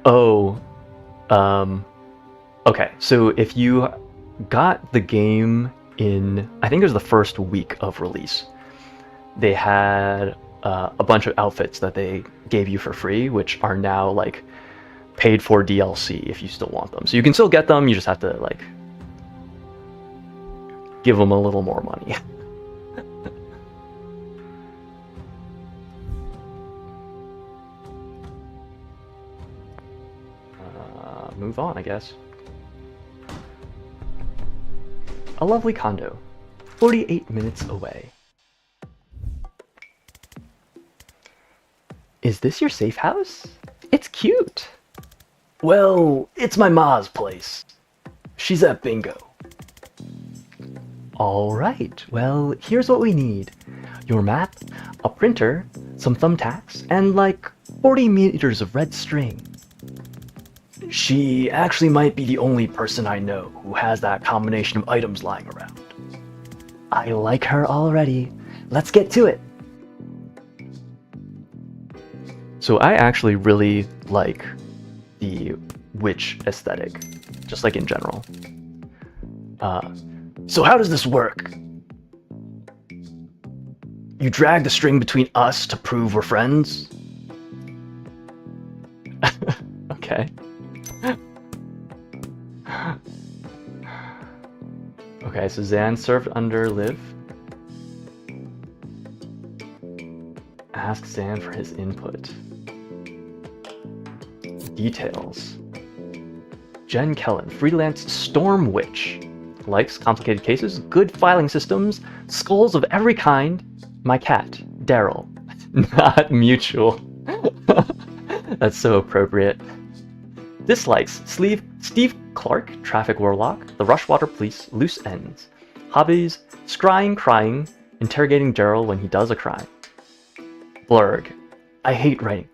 Oh, okay, so if you got the game in, I think it was the first week of release, they had a bunch of outfits that they gave you for free, which are now like paid for DLC if you still want them. So you can still get them, you just have to like give them a little more money. Move on, I guess. A lovely condo, 48 minutes away. Is this your safe house? It's cute. Well, it's my ma's place. She's at bingo. Alright, well, here's what we need. Your map, a printer, some thumbtacks, and like 40 meters of red string. She actually might be the only person I know who has that combination of items lying around. I like her already. Let's get to it. So I actually really like the witch aesthetic, just like in general. So how does this work? You drag the string between us to prove we're friends? Okay. Okay, so Zan served under Liv. Ask Zan for his input. Details. Jen Kellen, freelance storm witch. Likes complicated cases, good filing systems, skulls of every kind. My cat, Daryl. Not mutual. That's so appropriate. Dislikes, Steve Clark, traffic warlock, the Rushwater Police, loose ends. Hobbies, scrying, crying, interrogating Daryl when he does a crime. Blurg, I hate writing.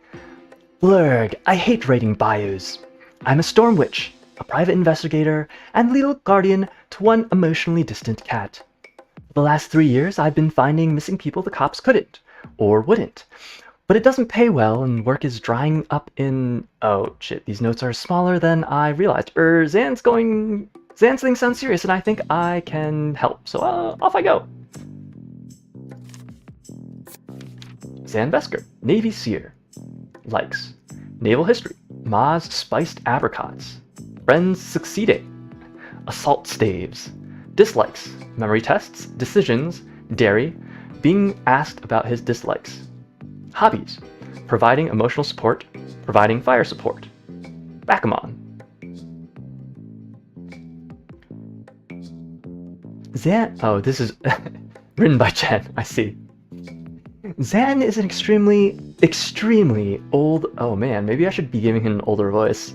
Blurg, I hate writing bios. I'm a storm witch, a private investigator, and legal guardian to one emotionally distant cat. For the last 3 years, I've been finding missing people the cops couldn't, or wouldn't. But it doesn't pay well, and work is drying up in... Oh, shit, these notes are smaller than I realized. Zan's thing sounds serious, and I think I can help. So, off I go. Zan Besker, Navy Seer. Likes. Naval history. Ma's spiced apricots. Friends succeeding. Assault staves. Dislikes. Memory tests. Decisions. Dairy. Being asked about his dislikes. Hobbies. Providing emotional support. Providing fire support. Backgammon. Zan... Oh, this is written by Jen. I see. Zan is an extremely old... Oh man, maybe I should be giving him an older voice.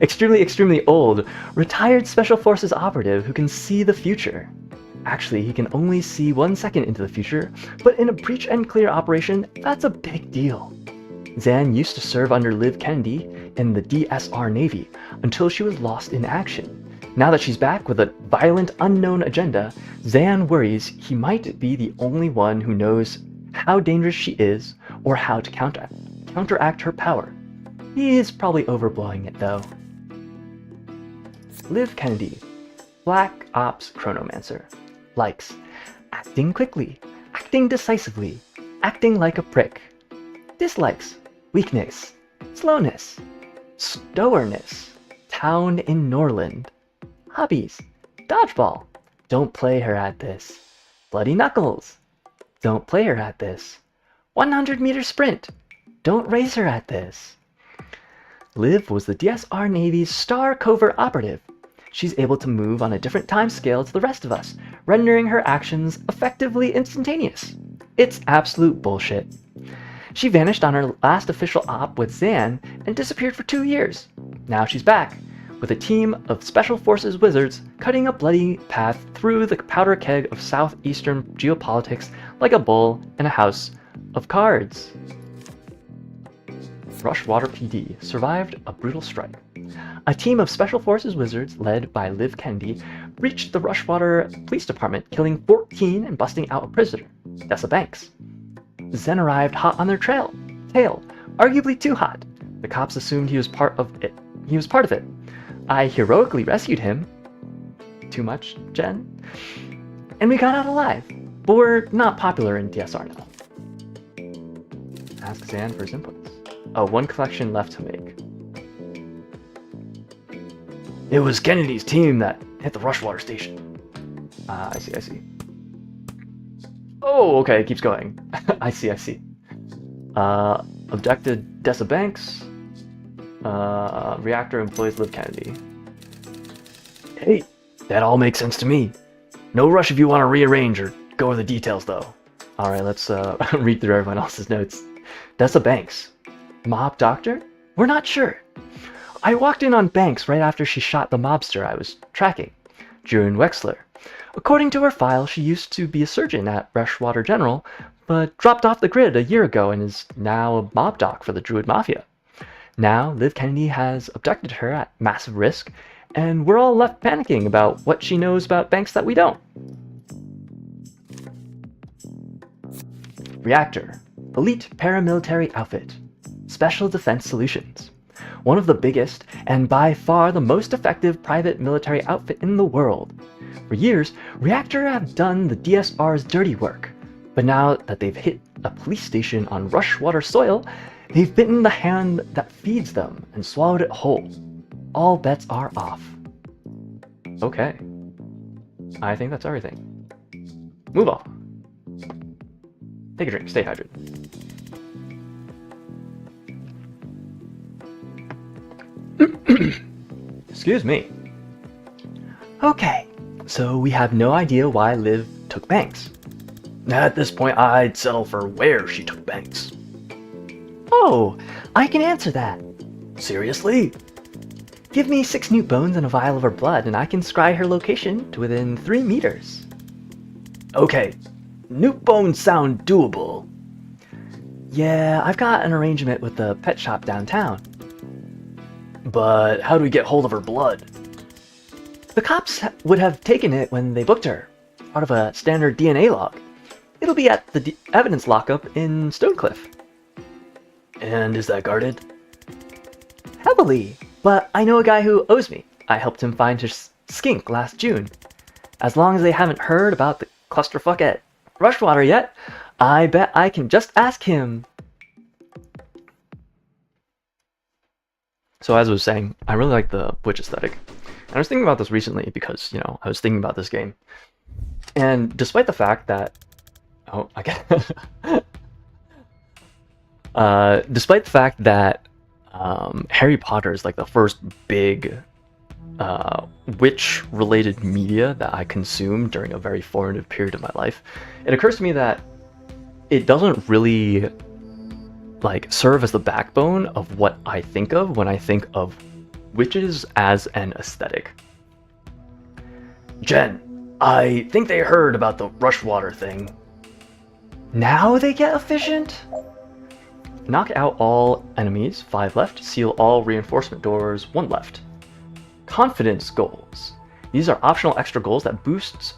extremely old, retired Special Forces operative who can see the future. Actually, he can only see 1 second into the future, but in a breach and clear operation, that's a big deal. Zan used to serve under Liv Kennedy in the DSR Navy until she was lost in action. Now that she's back with a violent unknown agenda, Zan worries he might be the only one who knows how dangerous she is or how to counteract her power. He is probably overblowing it though. Liv Kennedy, Black Ops Chronomancer. Likes. Acting quickly, acting decisively, acting like a prick. Dislikes. Weakness, slowness, stowerness, town in Norland. Hobbies. Dodgeball. Don't play her at this. Bloody knuckles. Don't play her at this. 100-meter sprint. Don't race her at this. Liv was the DSR Navy's star covert operative. She's able to move on a different time scale to the rest of us, rendering her actions effectively instantaneous. It's absolute bullshit. She vanished on her last official op with Zan and disappeared for 2 years. Now she's back, with a team of Special Forces wizards cutting a bloody path through the powder keg of southeastern geopolitics like a bull in a house of cards. Rushwater PD survived a brutal strike. A team of Special Forces wizards led by Liv Kennedy breached the Rushwater Police Department, killing 14 and busting out a prisoner, Dessa Banks. Zen arrived hot on their tail, arguably too hot. The cops assumed he was part of it. I heroically rescued him. Too much, Jen? And we got out alive. But we're not popular in DSR now. Ask Zan for his inputs. Oh, 1 collection left to make. It was Kennedy's team that hit the Rushwater station. I see. Oh, okay, it keeps going. I see. Abducted Dessa Banks. Reactor employs Liv Kennedy. Hey, that all makes sense to me. No rush if you want to rearrange or go over the details, though. Alright, let's read through everyone else's notes. Dessa Banks. Mob doctor? We're not sure. I walked in on Banks right after she shot the mobster I was tracking, June Wexler. According to her file, she used to be a surgeon at Freshwater General, but dropped off the grid a year ago and is now a mob doc for the Druid Mafia. Now, Liv Kennedy has abducted her at massive risk, and we're all left panicking about what she knows about Banks that we don't. Reactor. Elite paramilitary outfit. Special Defense Solutions. One of the biggest, and by far the most effective private military outfit in the world. For years, Reactor have done the DSR's dirty work, but now that they've hit a police station on Rushwater soil, they've bitten the hand that feeds them and swallowed it whole. All bets are off. Okay. I think that's everything. Move on. Take a drink, stay hydrated. Excuse me. Okay, so we have no idea why Liv took Banks. At this point, I'd settle for where she took Banks. Oh, I can answer that. Seriously? Give me 6 newt bones and a vial of her blood, and I can scry her location to within 3 meters. Okay, newt bones sound doable. Yeah, I've got an arrangement with the pet shop downtown. But how do we get hold of her blood? The cops would have taken it when they booked her, part of a standard DNA log. It'll be at the evidence lockup in Stonecliff. And is that guarded? Heavily, but I know a guy who owes me. I helped him find his skink last June. As long as they haven't heard about the clusterfuck at Rushwater yet, I bet I can just ask him. So as I was saying, I really like the witch aesthetic. And I was thinking about this recently because, you know, I was thinking about this game. And despite the fact that... Oh, I get... despite the fact that Harry Potter is like the first big witch-related media that I consumed during a very formative period of my life, it occurs to me that it doesn't really like serve as the backbone of what I think of when I think of witches as an aesthetic. Jen, I think they heard about the Rushwater thing. Now they get efficient? Knock out all enemies, 5 left. Seal all reinforcement doors, 1 left. Confidence goals. These are optional extra goals that boosts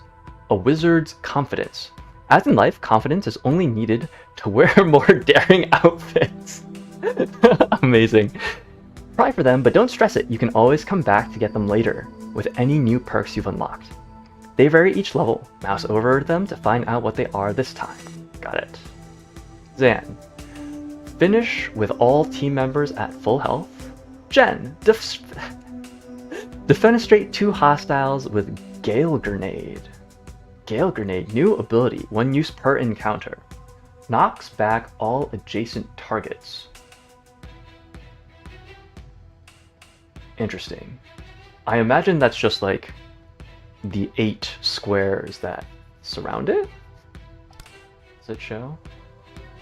a wizard's confidence. As in life, confidence is only needed to wear more daring outfits. Amazing. Try for them, but don't stress it. You can always come back to get them later with any new perks you've unlocked. They vary each level. Mouse over them to find out what they are this time. Got it. Zan. Finish with all team members at full health. Jen. Defenestrate 2 hostiles with Gale Grenade. Gale Grenade, new ability, 1 use per encounter. Knocks back all adjacent targets. Interesting. I imagine that's just like the 8 squares that surround it? Does it show?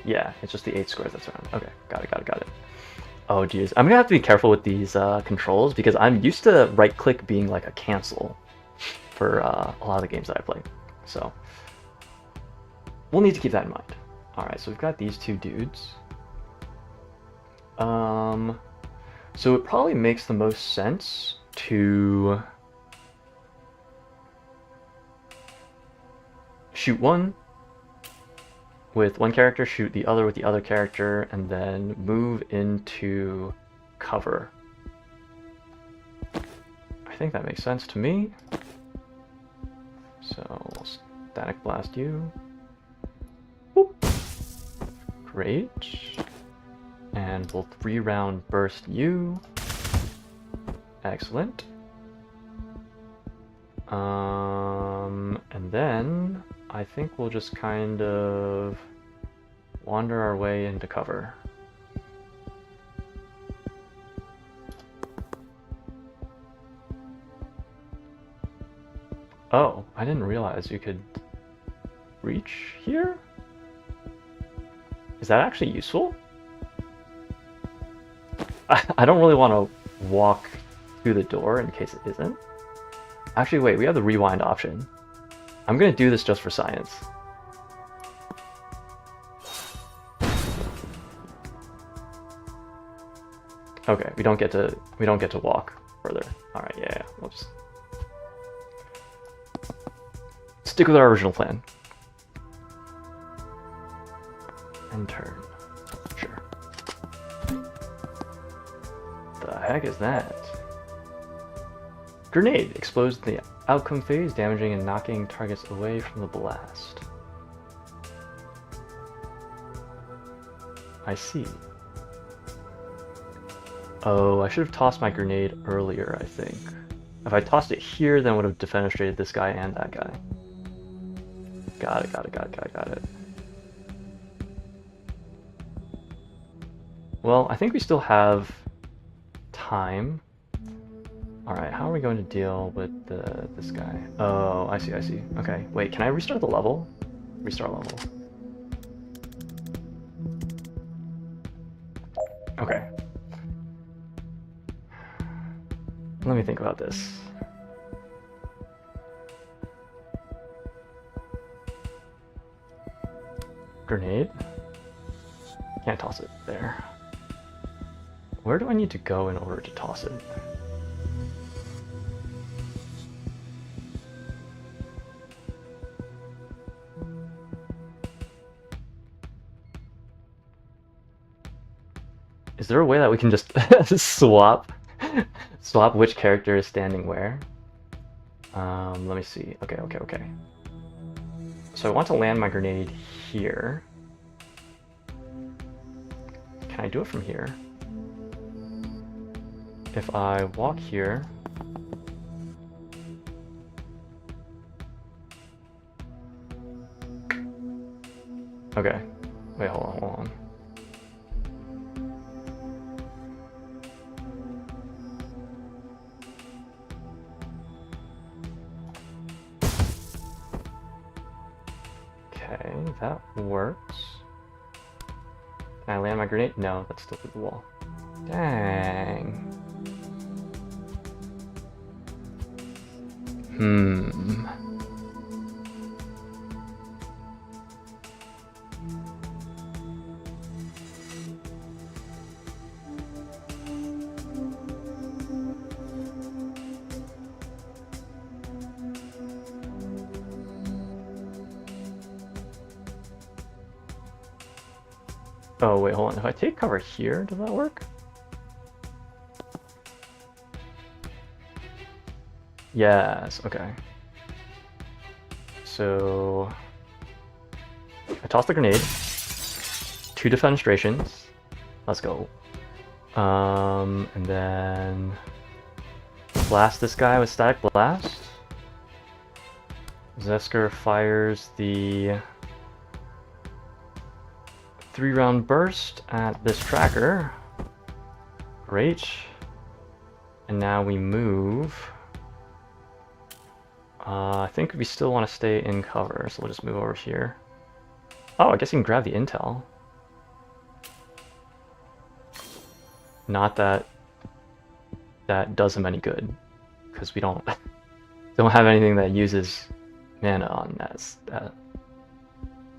Yeah, it's just the 8 squares that surround it. Okay, got it. Oh geez, I'm gonna have to be careful with these controls because I'm used to right click being like a cancel for a lot of the games that I play. So we'll need to keep that in mind. Alright, so we've got these 2 dudes. So it probably makes the most sense to shoot one with one character, shoot the other with the other character, and then move into cover. I think that makes sense to me. So we'll static blast you. Boop. Great. And we'll 3-round burst you. Excellent. And then I think we'll just kind of wander our way into cover. Oh, I didn't realize you could reach here? Is that actually useful? I don't really want to walk through the door in case it isn't. Actually, wait, we have the rewind option. I'm gonna do this just for science. Okay, we don't get to walk further. All right, yeah. Whoops. Stick with our original plan. And turn. Sure. The heck is that? Grenade explodes in the outcome phase, damaging and knocking targets away from the blast. I see. Oh, I should have tossed my grenade earlier, I think. If I tossed it here, then it would have defenestrated this guy and that guy. Got it. Well, I think we still have time. Alright, how are we going to deal with this guy? Oh, I see. Okay, wait, can I restart the level? Restart level. Okay. Let me think about this. Grenade? Can't toss it there. Where do I need to go in order to toss it? Is there a way that we can just swap which character is standing where? Let me see. Okay. So I want to land my grenade here. Can I do it from here? If I walk here... Okay. Wait, hold on. Okay, that works. Can I land my grenade? No, that's still through the wall. Dang. Oh, wait, hold on. If I take cover here, does that work? Yes, okay. So... I toss the grenade. 2 defenestrations. Let's go. And then... blast this guy with static blast. Zesker fires the... 3-round burst at this tracker. Great. And now we move. I think we still want to stay in cover, so we'll just move over here. Oh, I guess you can grab the intel. Not that that does him any good, because we don't have anything that uses mana on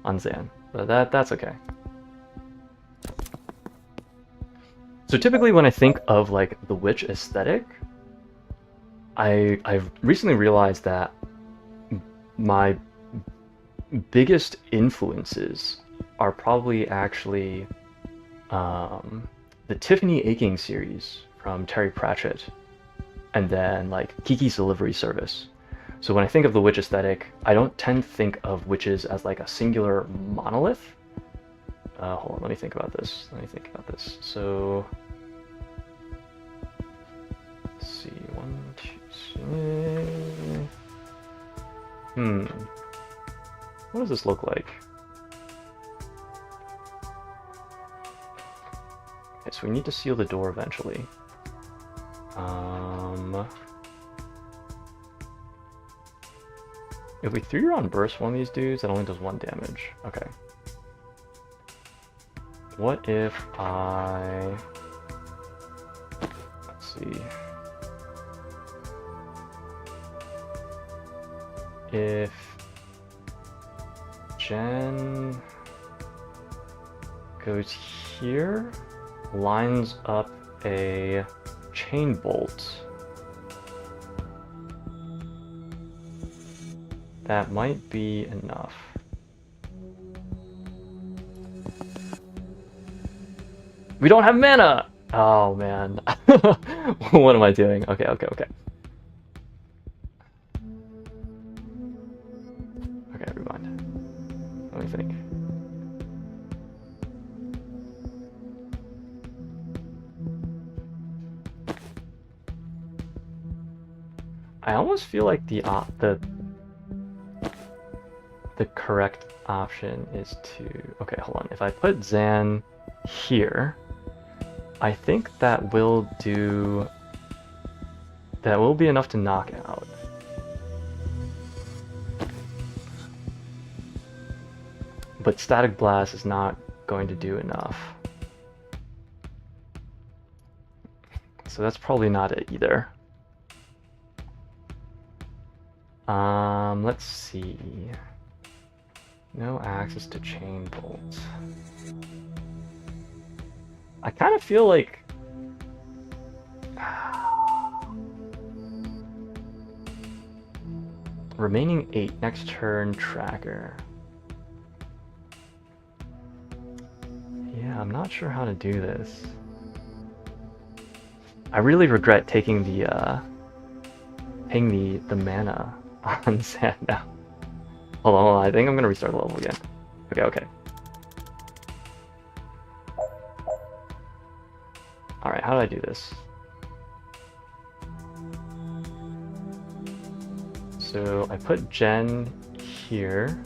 on Zan. But that's okay. So typically when I think of like the witch aesthetic, I've recently realized that my biggest influences are probably actually the Tiffany Aching series from Terry Pratchett, and then like Kiki's Delivery Service. So when I think of the witch aesthetic, I don't tend to think of witches as like a singular monolith. Hold on, let me think about this. So, let's see, 1, 2, 3. What does this look like? Okay, so we need to seal the door eventually. If we 3-round burst one of these dudes, that only does 1 damage. Okay. What if I... Let's see. If Jen goes here, lines up a chain bolt, that might be enough. We don't have mana! Oh man. What am I doing? Okay. Okay, never mind. Let me think. I almost feel like the correct option is to... Okay, hold on. If I put Zan here, I think that will do... That will be enough to knock out. But Static Blast is not going to do enough. So that's probably not it either. Let's see. No access to chain bolts. I kind of feel like... Remaining 8, next turn, tracker. Yeah, I'm not sure how to do this. I really regret taking paying the mana on Zan now. Hold on, I think I'm gonna restart the level again. Okay. Alright, how do I do this? So I put Jen here.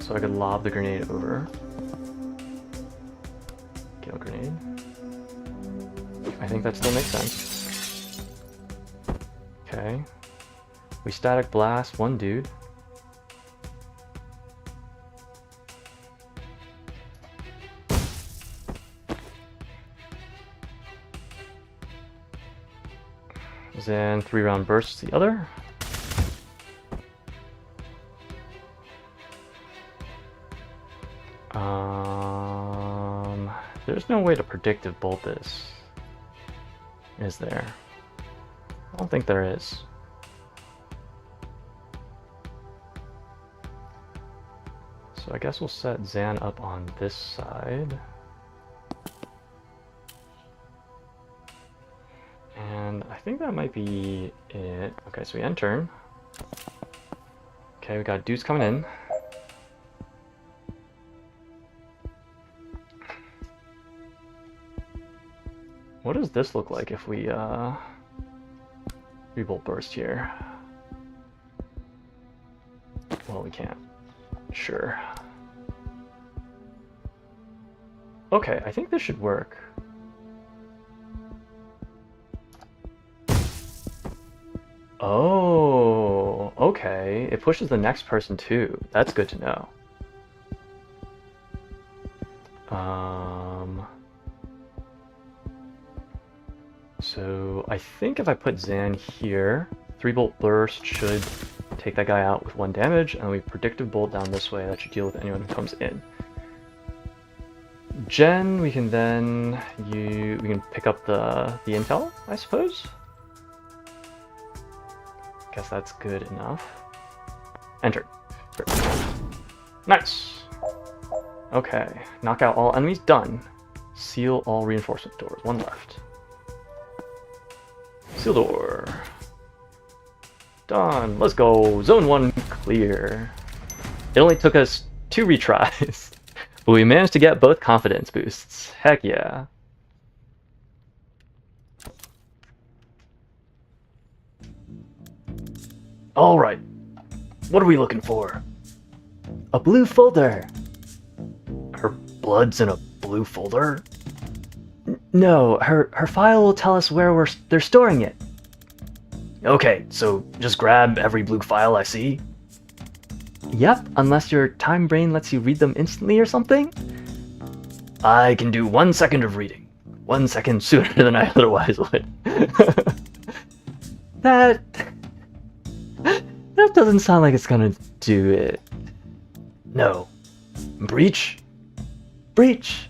So I could lob the grenade over. Kill grenade. I think that still makes sense. Okay. We static blast one dude. Then 3-round bursts the other. There's no way to predictive bolt this, is there? I don't think there is. So I guess we'll set Zan up on this side. And I think that might be it. Okay, so we end turn. Okay, we got dudes coming in. What does this look like if we Rebolt burst here? Well, we can't. Sure. Okay, I think this should work. Oh, okay. It pushes the next person too. That's good to know. So I think if I put Zan here, 3-bolt burst should take that guy out with 1 damage, and we predictive bolt down this way. That should deal with anyone who comes in. Jen, we can then we can pick up the intel, I suppose. Guess that's good enough. Enter. Nice. Okay. Knock out all enemies. Done. Seal all reinforcement doors. 1 left. Seal door. Done. Let's go. Zone 1 clear. It only took us 2 retries, but we managed to get both confidence boosts. Heck yeah. Alright. What are we looking for? A blue folder. Her blood's in a blue folder? No, her file will tell us where they're storing it. Okay, so just grab every blue file I see? Yep, unless your time brain lets you read them instantly or something. I can do 1 second of reading. 1 second sooner than I otherwise would. That doesn't sound like it's gonna do it. No. Breach? Breach.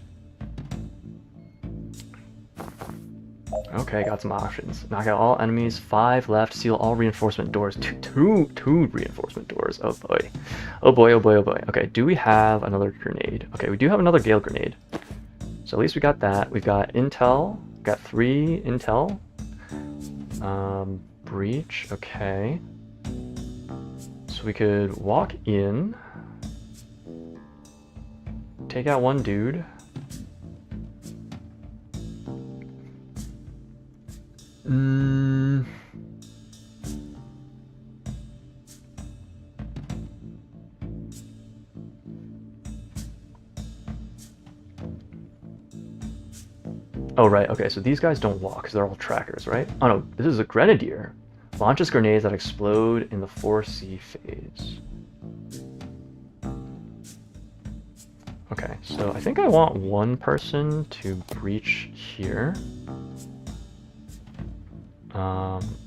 Okay, got some options. Knock out all enemies, 5 left, seal all reinforcement doors, two reinforcement doors. Oh boy. Oh boy, oh boy, oh boy. Okay, do we have another grenade? Okay, we do have another Gale grenade. So at least we got that. We've got intel, got 3 intel. Breach, okay. So we could walk in, take out 1 dude. Oh, right, okay, so these guys don't walk because they're all trackers, right? Oh no, this is a grenadier. Launches grenades that explode in the 4C phase. Okay, so I think I want 1 person to breach here.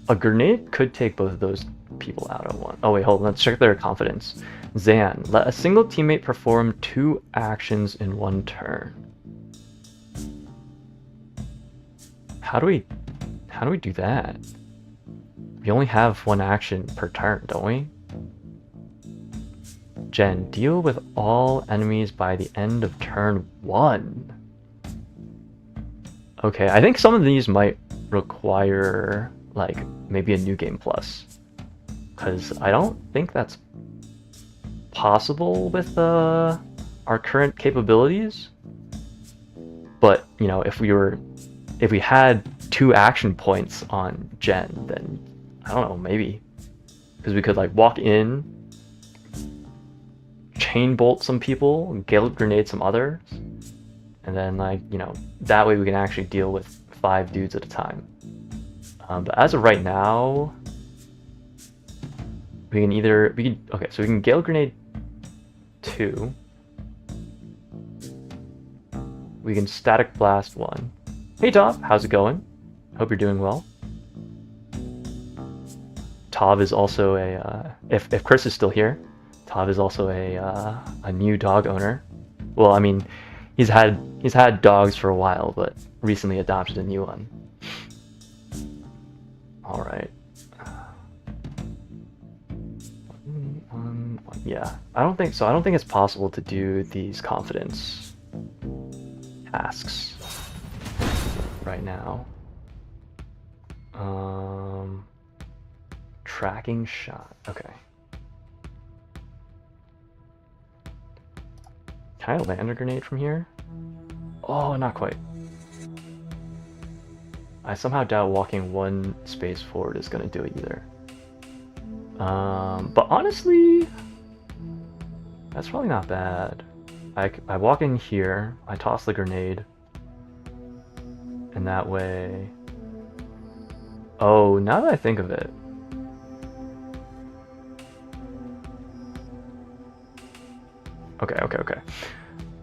A grenade could take both of those people out at once. Oh wait, hold on, let's check their confidence. Zan, let a single teammate perform 2 actions in 1 turn. How do we do that? We only have 1 action per turn, don't we? Jen, deal with all enemies by the end of turn 1. Okay, I think some of these might require, like, maybe a new game plus. Because I don't think that's possible with our current capabilities. But, you know, if we had 2 action points on Jen, then I don't know, maybe. Because we could, like, walk in, chain bolt some people, Gale grenade some others, and then, like, you know, that way we can actually deal with 5 dudes at a time. But as of right now, we can okay, so we can Gale grenade 2. We can static blast 1. Hey Tav, how's it going? Hope you're doing well. Tav is also a, if Chris is still here, Tav is also a new dog owner. Well, I mean, he's had dogs for a while, but recently adopted a new one. All right. Yeah, I don't think so. I don't think it's possible to do these confidence tasks right now. Tracking shot. Okay. Can I land a grenade from here? Oh, not quite. I somehow doubt walking 1 space forward is gonna do it either. But honestly, that's probably not bad. I walk in here, I toss the grenade, and that way... Oh, now that I think of it, okay.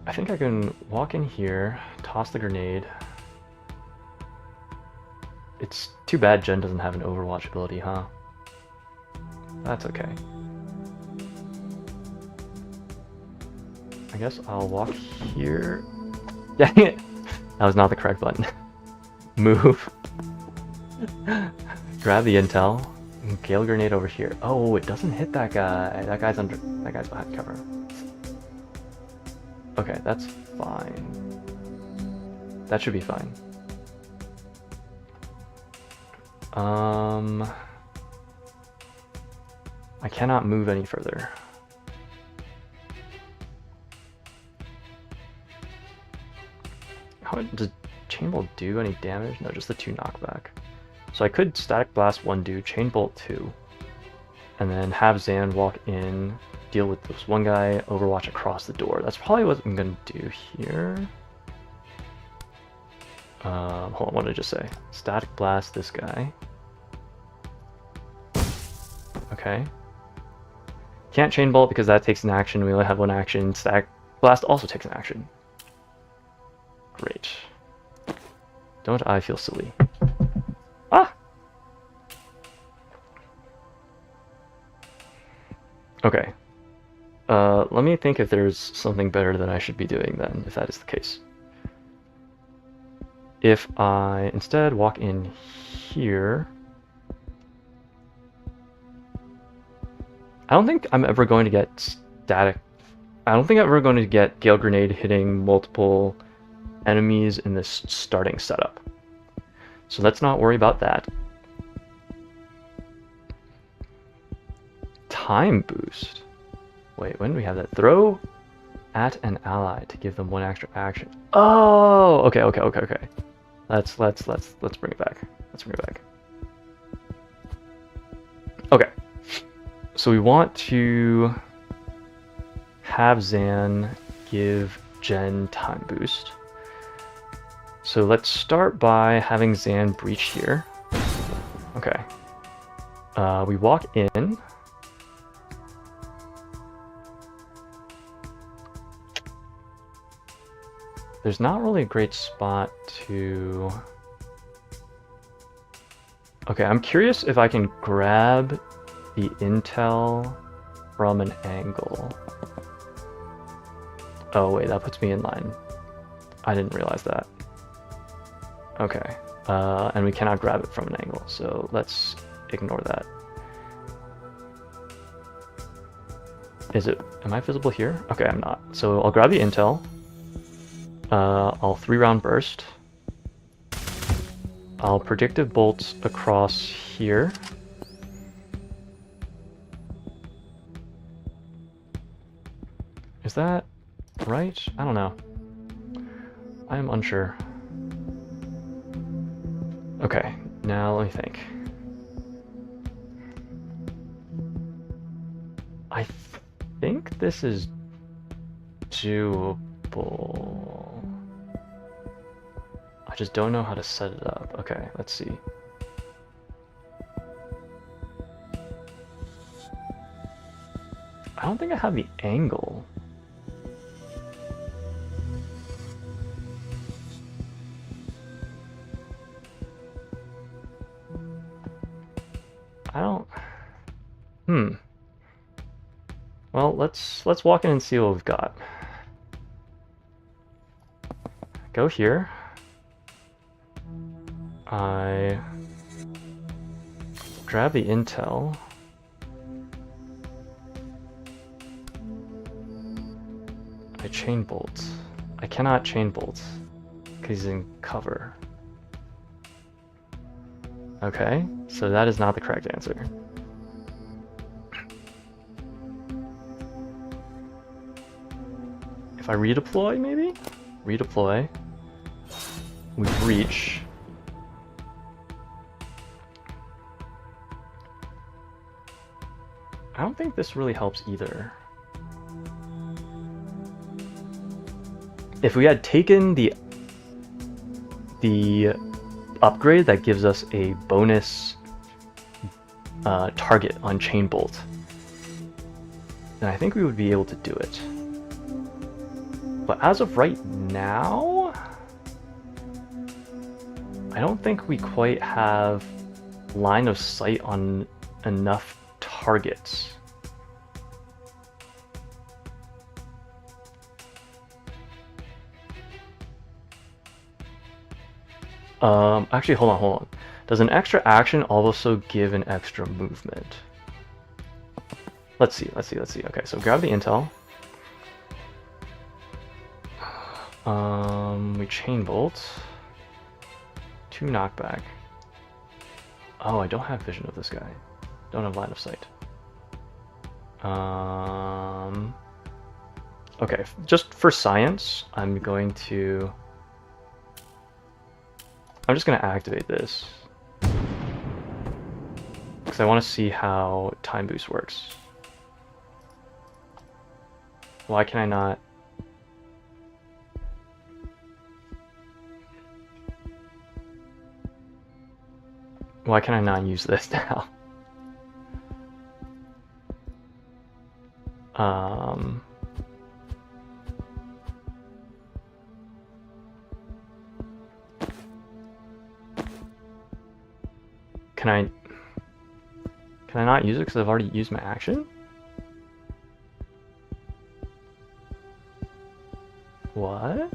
I think I can walk in here, toss the grenade. It's too bad Jen doesn't have an Overwatch ability, huh? That's okay. I guess I'll walk here. Dang it! That was not the correct button. Move. Grab the intel. Gale grenade over here. Oh, it doesn't hit that guy. That guy's behind cover. Okay, that's fine. That should be fine. I cannot move any further. Does Chain Bolt do any damage? No, just the 2 knockback. So I could Static Blast 1 dude, Chain Bolt 2, and then have Zan walk in, deal with this one guy, Overwatch across the door. That's probably what I'm gonna do here. Hold on, what did I just say? Static Blast this guy. Okay. Can't chain bolt because that takes an action. We only have one action. Static blast also takes an action. Great. Don't I feel silly? Ah! Okay. Let me think if there's something better that I should be doing then, if that is the case. If I instead walk in here... I don't think I'm ever going to get static... I don't think I'm ever going to get Gale Grenade hitting multiple enemies in this starting setup. So let's not worry about that. Time boost. Wait, when do we have that? Throw at an ally to give them one extra action. Oh, okay. Let's bring it back. Let's bring it back. Okay. So we want to have Zan give Jen time boost. So let's start by having Zan breach here. Okay. We walk in. There's not really a great spot to... Okay, I'm curious if I can grab the intel from an angle. Oh wait, that puts me in line. I didn't realize that. Okay, and we cannot grab it from an angle, so let's ignore that. Am I visible here? Okay, I'm not. So I'll grab the intel. I'll 3-round burst. I'll predictive bolt across here. Is that right? I don't know. I am unsure. Okay, now let me think. I think this is doable. I just don't know how to set it up. Okay, let's see. I don't think I have the angle. I don't... Well, let's walk in and see what we've got. Go here. I grab the intel. I chain bolt. I cannot chain bolt because he's in cover. Okay, so that is not the correct answer. If I redeploy, maybe? Redeploy. We breach. I don't think this really helps either. If we had taken the upgrade that gives us a bonus target on chain bolt, then I think we would be able to do it. But as of right now, I don't think we quite have line of sight on enough targets. Actually, hold on. Does an extra action also give an extra movement? Let's see. Okay, so grab the intel. We chain bolt. 2 knockback. Oh, I don't have vision of this guy. Don't have line of sight. Okay, just for science, I'm just going to activate this because I want to see how time boost works. Why can I not? Why can I not use this now? Um, can I not use it because I've already used my action? What?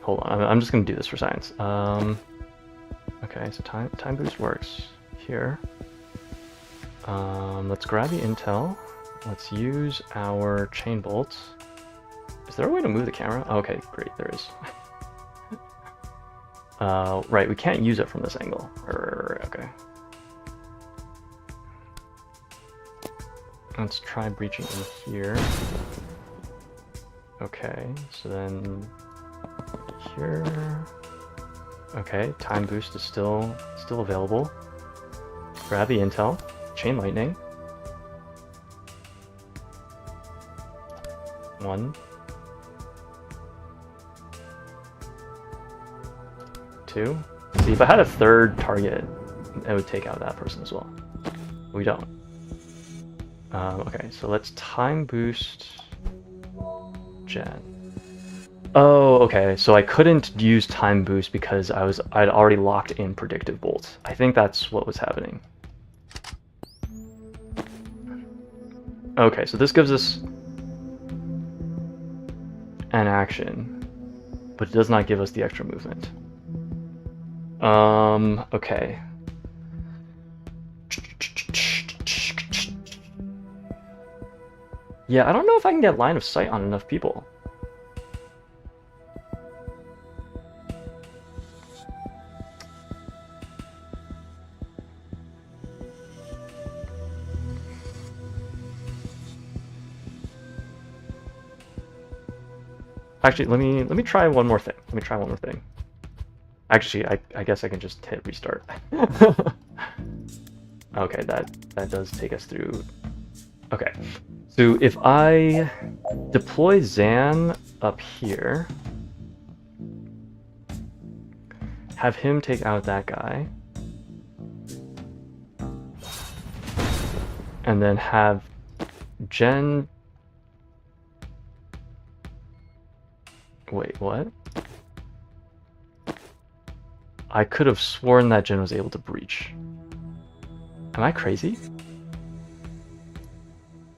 Hold on, I'm just gonna do this for science. Okay, so time boost works here. Let's grab the intel. Let's use our chain bolts. Is there a way to move the camera? Oh, okay, great, there is. Right, we can't use it from this angle. Okay. Let's try breaching in here. Okay, so then here. Okay, time boost is still available. Grab the intel, chain lightning. 1, 2. See, if I had a third target, it would take out that person as well. We don't. Okay, so let's time boost Jen. Oh, okay, so I couldn't use time boost because I'd already locked in predictive bolts. I think that's what was happening. Okay, so this gives us an action, but it does not give us the extra movement. Okay. Yeah, I don't know if I can get line of sight on enough people. Actually, let me try one more thing. Actually, I guess I can just hit restart. Okay, that does take us through. Okay, so if I deploy Zan up here, have him take out that guy, and then have Jen. Wait, what? I could have sworn that Jen was able to breach. Am I crazy?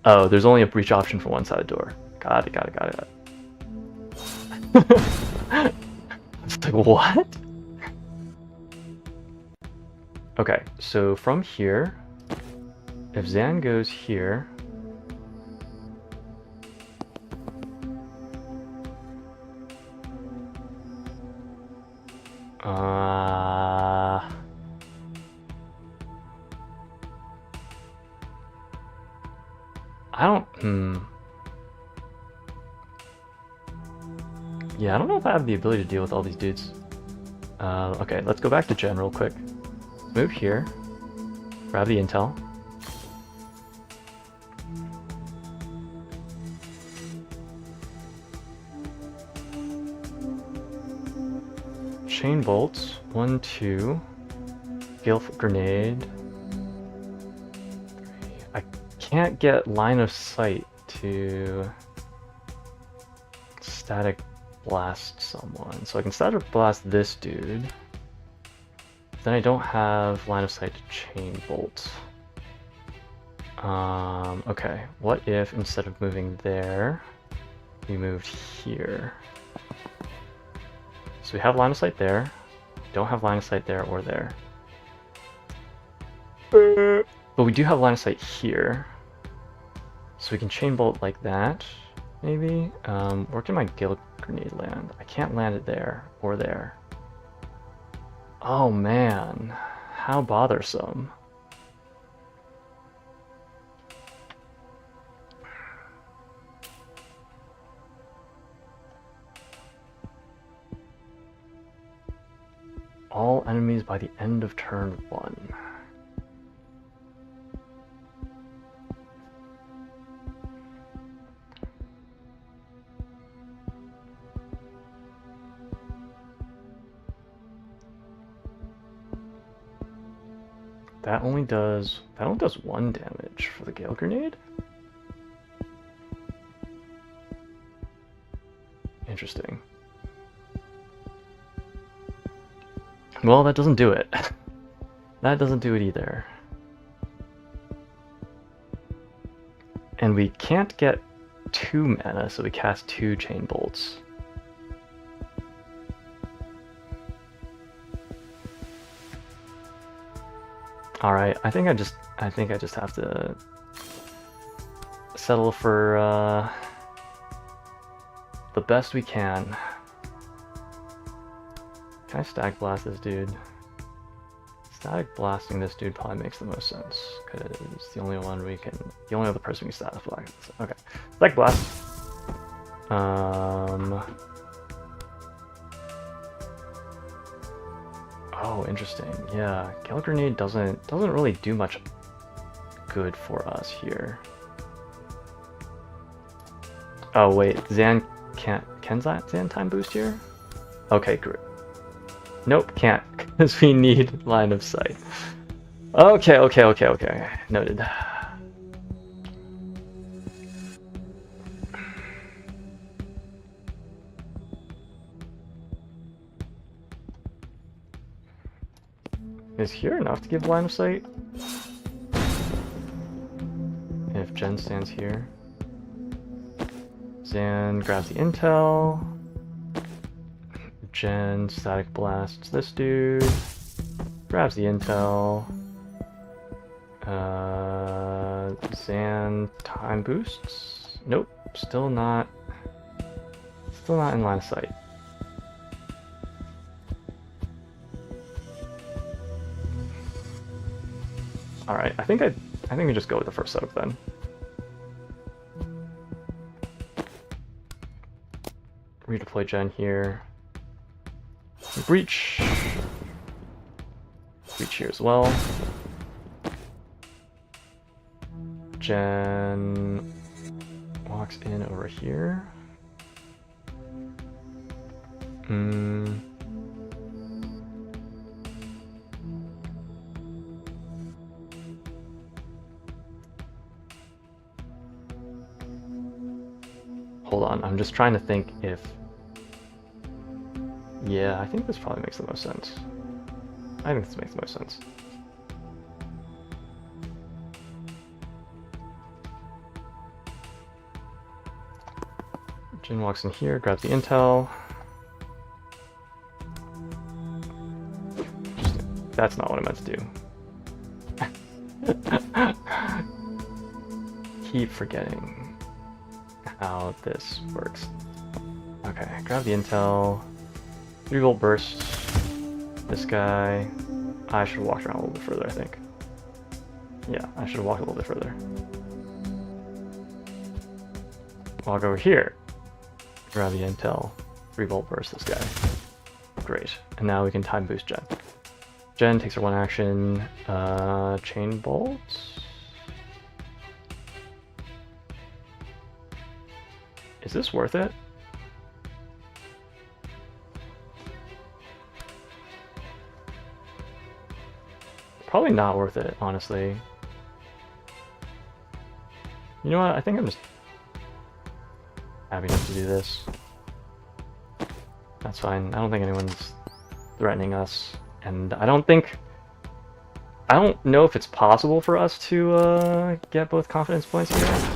Oh, there's only a breach option for one side of the door. Got it. It's like, what? Okay, so from here, if Zan goes here, yeah, I don't know if I have the ability to deal with all these dudes. Okay, let's go back to Jen real quick. Move here. Grab the intel. Chain bolts. 1, 2. Gale grenade. 3. I can't get line of sight to static blast someone. So I can static blast this dude. Then I don't have line of sight to chain bolt. Okay, what if instead of moving there, we moved here? So we have line of sight there, don't have line of sight there or there. But we do have line of sight here. So we can chain bolt like that, maybe. Where can my Gale grenade land? I can't land it there or there. Oh man, how bothersome. All enemies by the end of turn 1. That only does 1 damage for the Gale Grenade? Interesting. Well, that doesn't do it. That doesn't do it either. And we can't get 2 mana, so we cast 2 Chain Bolts. Alright, I think I just have to settle for the best we can. Can I Static Blast this dude? Static Blasting this dude probably makes the most sense, because it's the only one we can, the only other person we can Static Blast. Okay, Static Blast. Oh, interesting. Yeah, Gale Grenade doesn't really do much good for us here. Oh wait, Zan can't. Can Zan time boost here? Okay, great. Nope, can't, because we need line of sight. Okay. Noted. Is here enough to give line of sight? If Jen stands here. Zan grabs the intel. Jen Static Blasts this dude. Grabs the intel. Zan time boosts. Nope, still not in line of sight. Alright, I think we just go with the first setup then. Redeploy Jen here. Breach here as well. Jen walks in over here. Hold on, I'm just trying to think if... Yeah, I think this probably makes the most sense. I think this makes the most sense. Jin walks in here, grabs the intel. That's not what I meant to do. Keep forgetting how this works. Okay, grab the intel. 3-volt burst. This guy. I should have walked around a little bit further, I think. Yeah, I should have walked a little bit further. I'll go over here. Grab the intel. 3-volt burst this guy. Great. And now we can time boost Jen. Jen takes her 1 action. Chain bolts. Is this worth it? Probably not worth it, honestly. You know what? I think I'm just happy enough to do this. That's fine. I don't think anyone's threatening us. And I don't know if it's possible for us to get both confidence points here.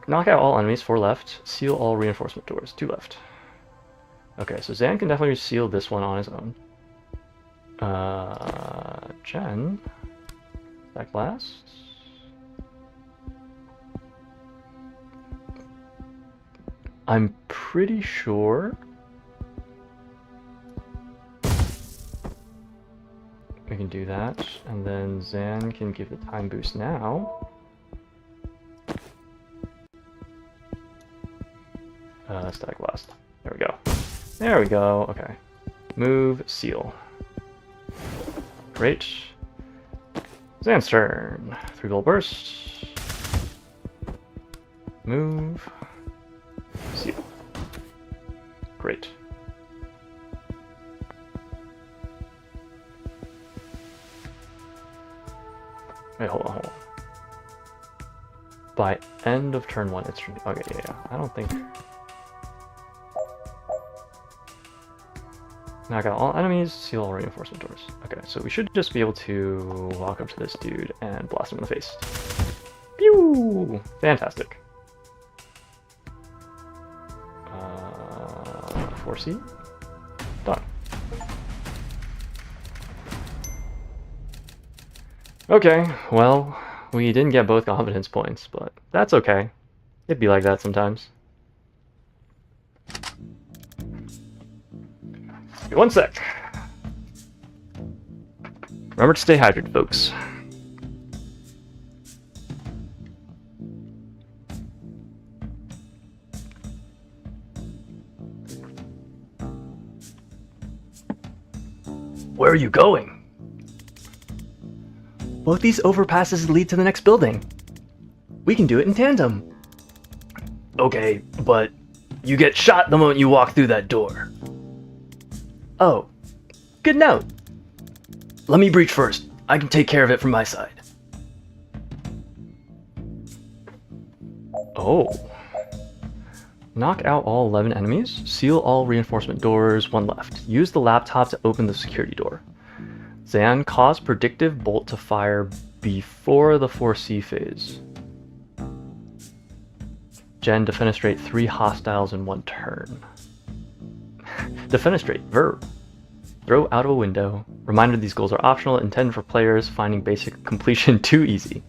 Knock out all enemies, 4 left. Seal all reinforcement doors, 2 left. Okay, so Zan can definitely seal this one on his own. Jen. Back blast. I'm pretty sure we can do that, and then Zan can give the time boost now. Static blast. There we go. There we go. Okay. Move, seal. Great. Zan's turn. 3-volt burst. Move. Seal. Great. Wait, hold on. By end of turn 1, it's... Okay, yeah. I don't think... Knock out all enemies, seal all reinforcement doors. Okay, so we should just be able to walk up to this dude and blast him in the face. Pew! Fantastic. 4C? Done. Okay, well, we didn't get both competence points, but that's okay. It'd be like that sometimes. One sec. Remember to stay hydrated, folks. Where are you going? Both these overpasses lead to the next building. We can do it in tandem. Okay, but you get shot the moment you walk through that door. Oh, good note. Let me breach first. I can take care of it from my side. Oh. Knock out all 11 enemies. Seal all reinforcement doors, 1 left. Use the laptop to open the security door. Zan, cause predictive bolt to fire before the 4C phase. Jen, defenestrate 3 hostiles in 1 turn. Defenestrate, verb. Throw out of a window. Reminder these goals are optional, intended for players finding basic completion too easy.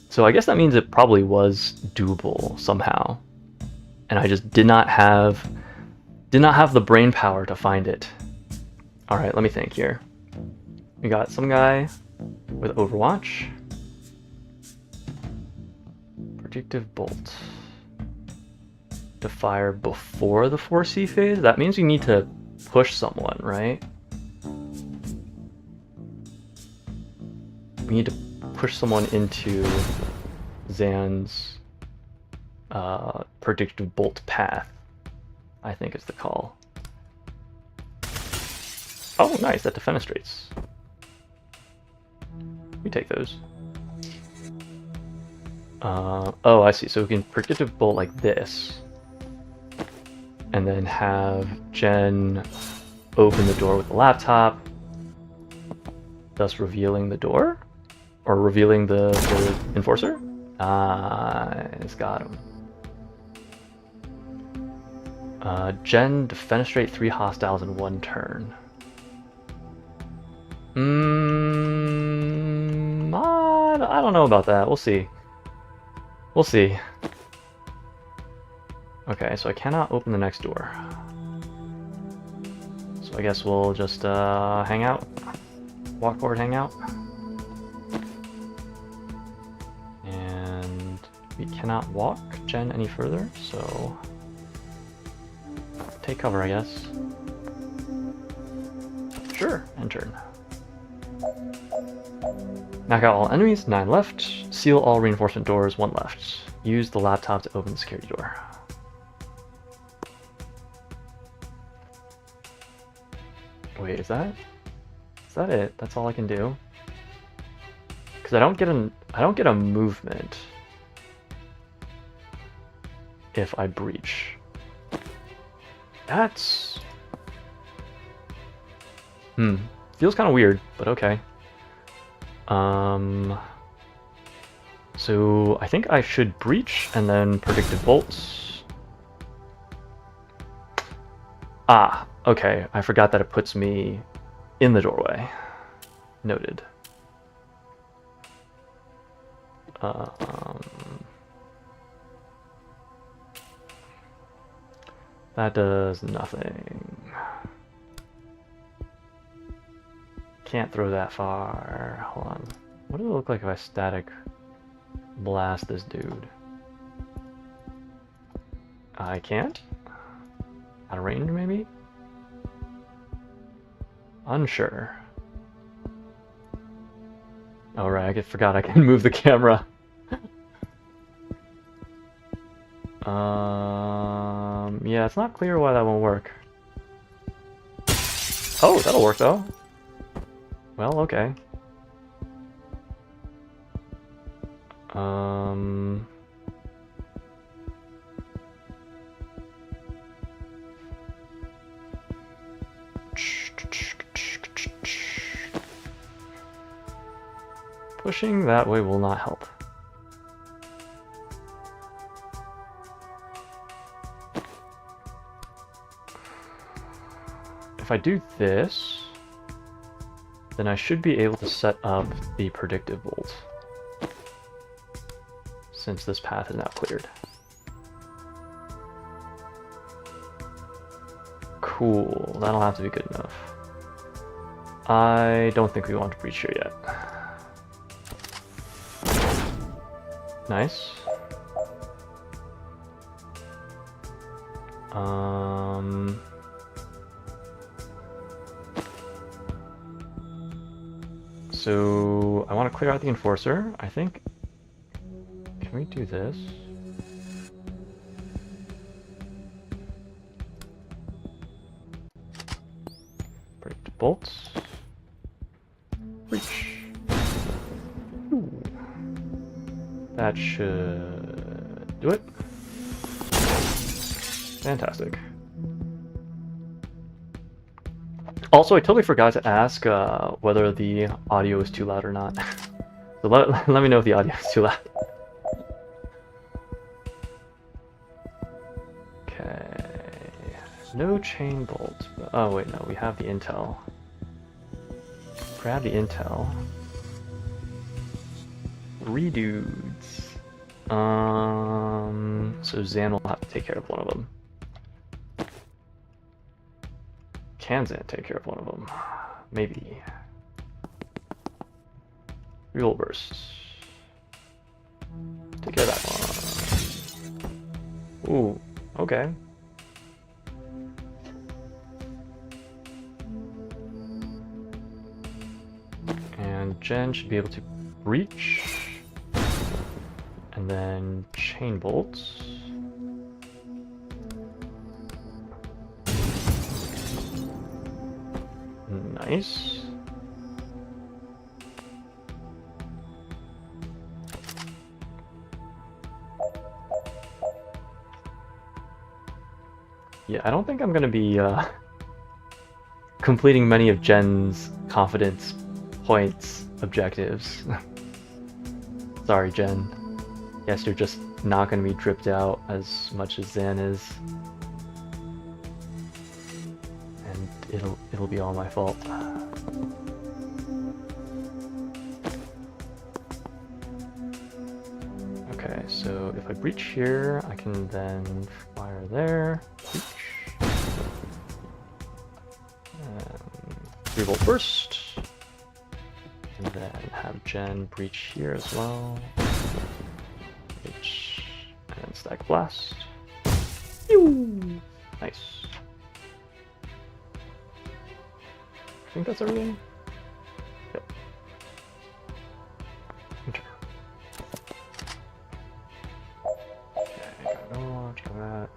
So I guess that means it probably was doable somehow. And I just did not have the brain power to find it. Alright, let me think here. We got some guy with Overwatch. Predictive bolt. To fire before the 4C phase? That means you need to push someone, right? We need to push someone into Zan's predictive bolt path, I think is the call. Oh, nice, that defenestrates. We take those. Oh, I see. So we can predictive bolt like this. And then have Jen open the door with the laptop, thus revealing the door? Or revealing the enforcer? It's got him. Jen, defenestrate 3 hostiles in 1 turn. I don't know about that. We'll see. We'll see. Okay, so I cannot open the next door. So I guess we'll just hang out. Walk forward, hang out. And we cannot walk Jen any further, so take cover, I guess. Sure, end turn. Knock out all enemies, 9 left. Seal all reinforcement doors, 1 left. Use the laptop to open the security door. Wait, is that it? That's all I can do? Because I don't get a movement if I breach. That's feels kind of weird, but okay. So I think I should breach and then predictive bolts. Ah, okay. I forgot that it puts me in the doorway. Noted. That does nothing. Can't throw that far. Hold on. What does it look like if I static blast this dude? I can't? Out of range, maybe? Unsure. Oh, right, I forgot I can move the camera. Yeah, it's not clear why that won't work. Oh, that'll work though. Well, okay. Pushing that way will not help. If I do this, then I should be able to set up the predictive bolt, since this path is now cleared. Cool, that'll have to be good enough. I don't think we want to breach here yet. Nice. So I want to clear out the enforcer, I think. Can we do this? Break the bolts. Reach. Ooh. That should do it. Fantastic. Also, I totally forgot to ask whether the audio is too loud or not. So let me know if the audio is too loud. Okay. No chain bolt. Oh wait, no, we have the intel. Grab the intel. Redudes. So Zan will have to take care of one of them. Can Zan take care of one of them? Maybe. Real burst. Take care of that one. Ooh, okay. And Jen should be able to breach. And then chain bolts. Nice. Yeah, I don't think I'm gonna be completing many of Jen's confidence points objectives. Sorry, Jen. Guess you're just not gonna be dripped out as much as Zan is. It'll be all my fault. Okay, so if I breach here, I can then fire there. Breach. 3-volt burst. And then have Jen breach here as well. Breach. And then stack blast. Pew! Nice. I think that's everything. Yep. Enter. Okay, got no launch, got that.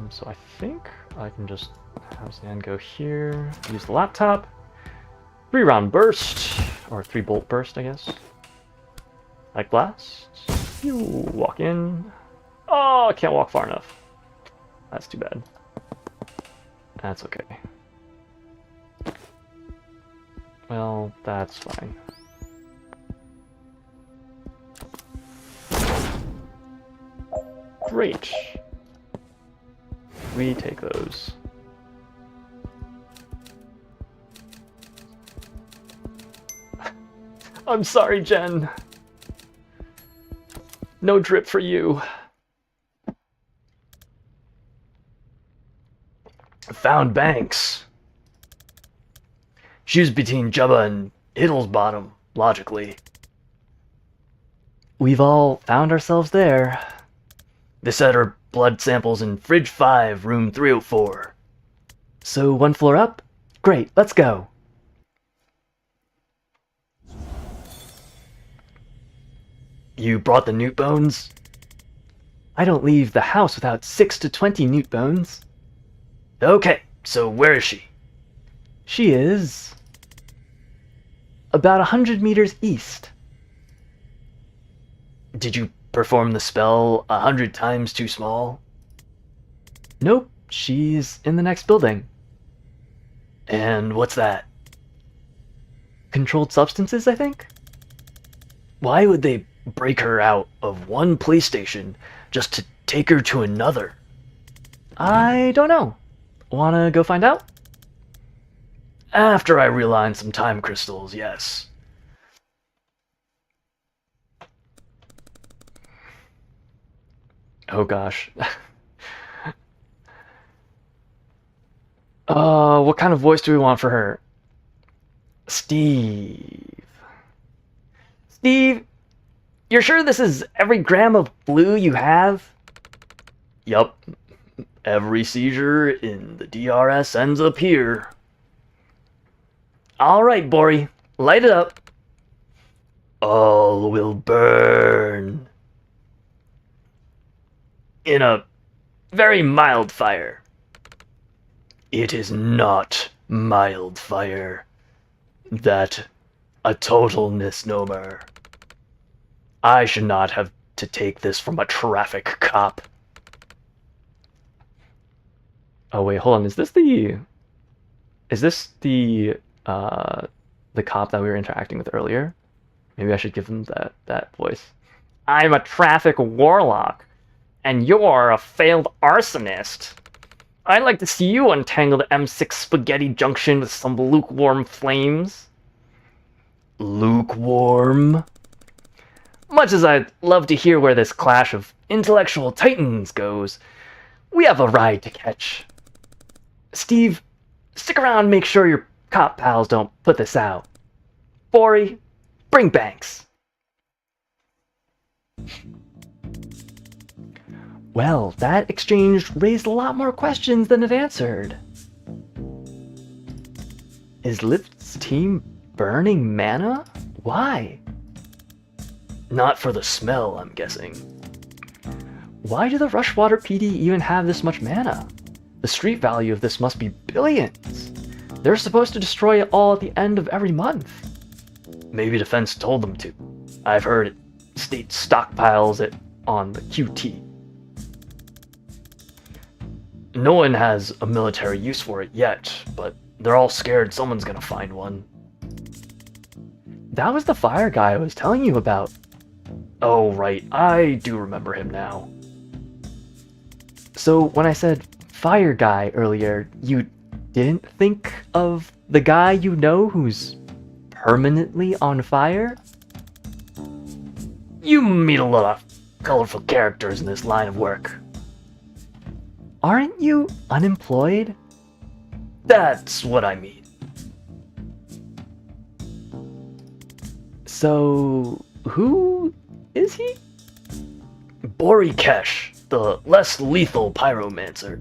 So I think I can just have Zan go here, use the laptop, 3-round burst, or 3-bolt burst, I guess. Like blast. You walk in. Oh, I can't walk far enough. That's too bad. That's okay. Well, that's fine. Great. We take those. I'm sorry, Jen. No drip for you. Found Banks. She was between Jubba and Hiddlesbottom, logically. We've all found ourselves there. They said her blood samples in Fridge 5, room 304. So 1 floor up? Great, let's go. You brought the newt bones? I don't leave the house without 6 to 20 newt bones. Okay, so where is she? She is about 100 meters east. Did you perform the spell 100 times too small? Nope, she's in the next building. And what's that? Controlled substances, I think? Why would they break her out of one police station just to take her to another? I don't know. Wanna go find out? After I realign some time crystals, yes. Oh gosh. What kind of voice do we want for her? Steve, you're sure this is every gram of blue you have? Yup. Every seizure in the DRS ends up here. Alright, Bori, light it up. All will burn. In a very mild fire. It is not mild fire. That a total misnomer. I should not have to take this from a traffic cop. Oh wait, hold on. Is this the cop that we were interacting with earlier? Maybe I should give him that voice. I'm a traffic warlock, and you're a failed arsonist. I'd like to see you untangle the M6 spaghetti junction with some lukewarm flames. Lukewarm? Much as I'd love to hear where this clash of intellectual titans goes, we have a ride to catch. Steve, stick around and make sure your cop pals don't put this out. Bori, bring Banks. Well, that exchange raised a lot more questions than it answered. Is Lift's team burning mana? Why? Not for the smell, I'm guessing. Why do the Rushwater PD even have this much mana? The street value of this must be billions. They're supposed to destroy it all at the end of every month. Maybe Defense told them to. I've heard State stockpiles it on the QT. No one has a military use for it yet, but they're all scared someone's gonna find one. That was the fire guy I was telling you about. Oh, right. I do remember him now. So when I said fire guy earlier, you didn't think of the guy you know who's permanently on fire? You meet a lot of colorful characters in this line of work. Aren't you unemployed? That's what I mean. So, who is he? Borikesh, the less lethal pyromancer.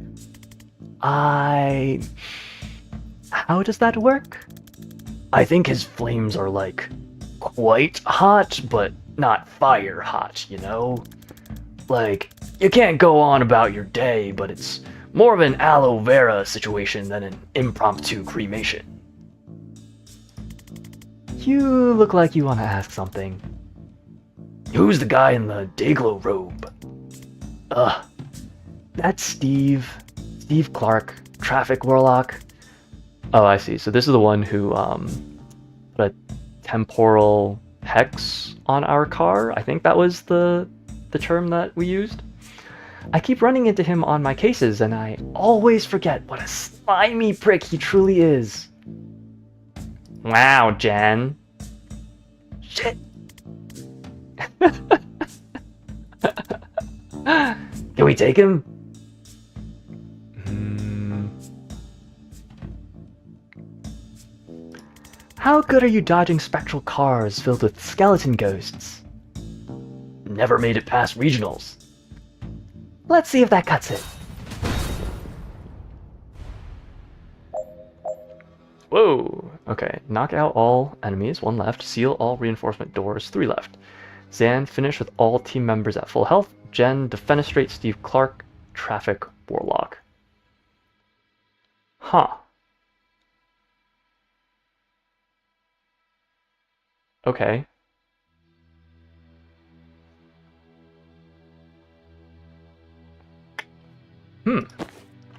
How does that work? I think his flames are like quite hot, but not fire hot, you know? Like, you can't go on about your day, but it's more of an aloe vera situation than an impromptu cremation. You look like you want to ask something. Who's the guy in the Dayglow robe? That's Steve. Steve Clark, traffic warlock. Oh, I see. So this is the one who put a temporal hex on our car. I think that was the term that we used. I keep running into him on my cases, and I always forget what a slimy prick he truly is. Wow, Jen. Shit. Can we take him? How good are you dodging spectral cars filled with skeleton ghosts? Never made it past regionals. Let's see if that cuts it. Whoa. Okay. Knock out all enemies, 1 left. Seal all reinforcement doors, 3 left. Zan, finish with all team members at full health. Jen, defenestrate Steve Clark, traffic warlock. Huh. Okay.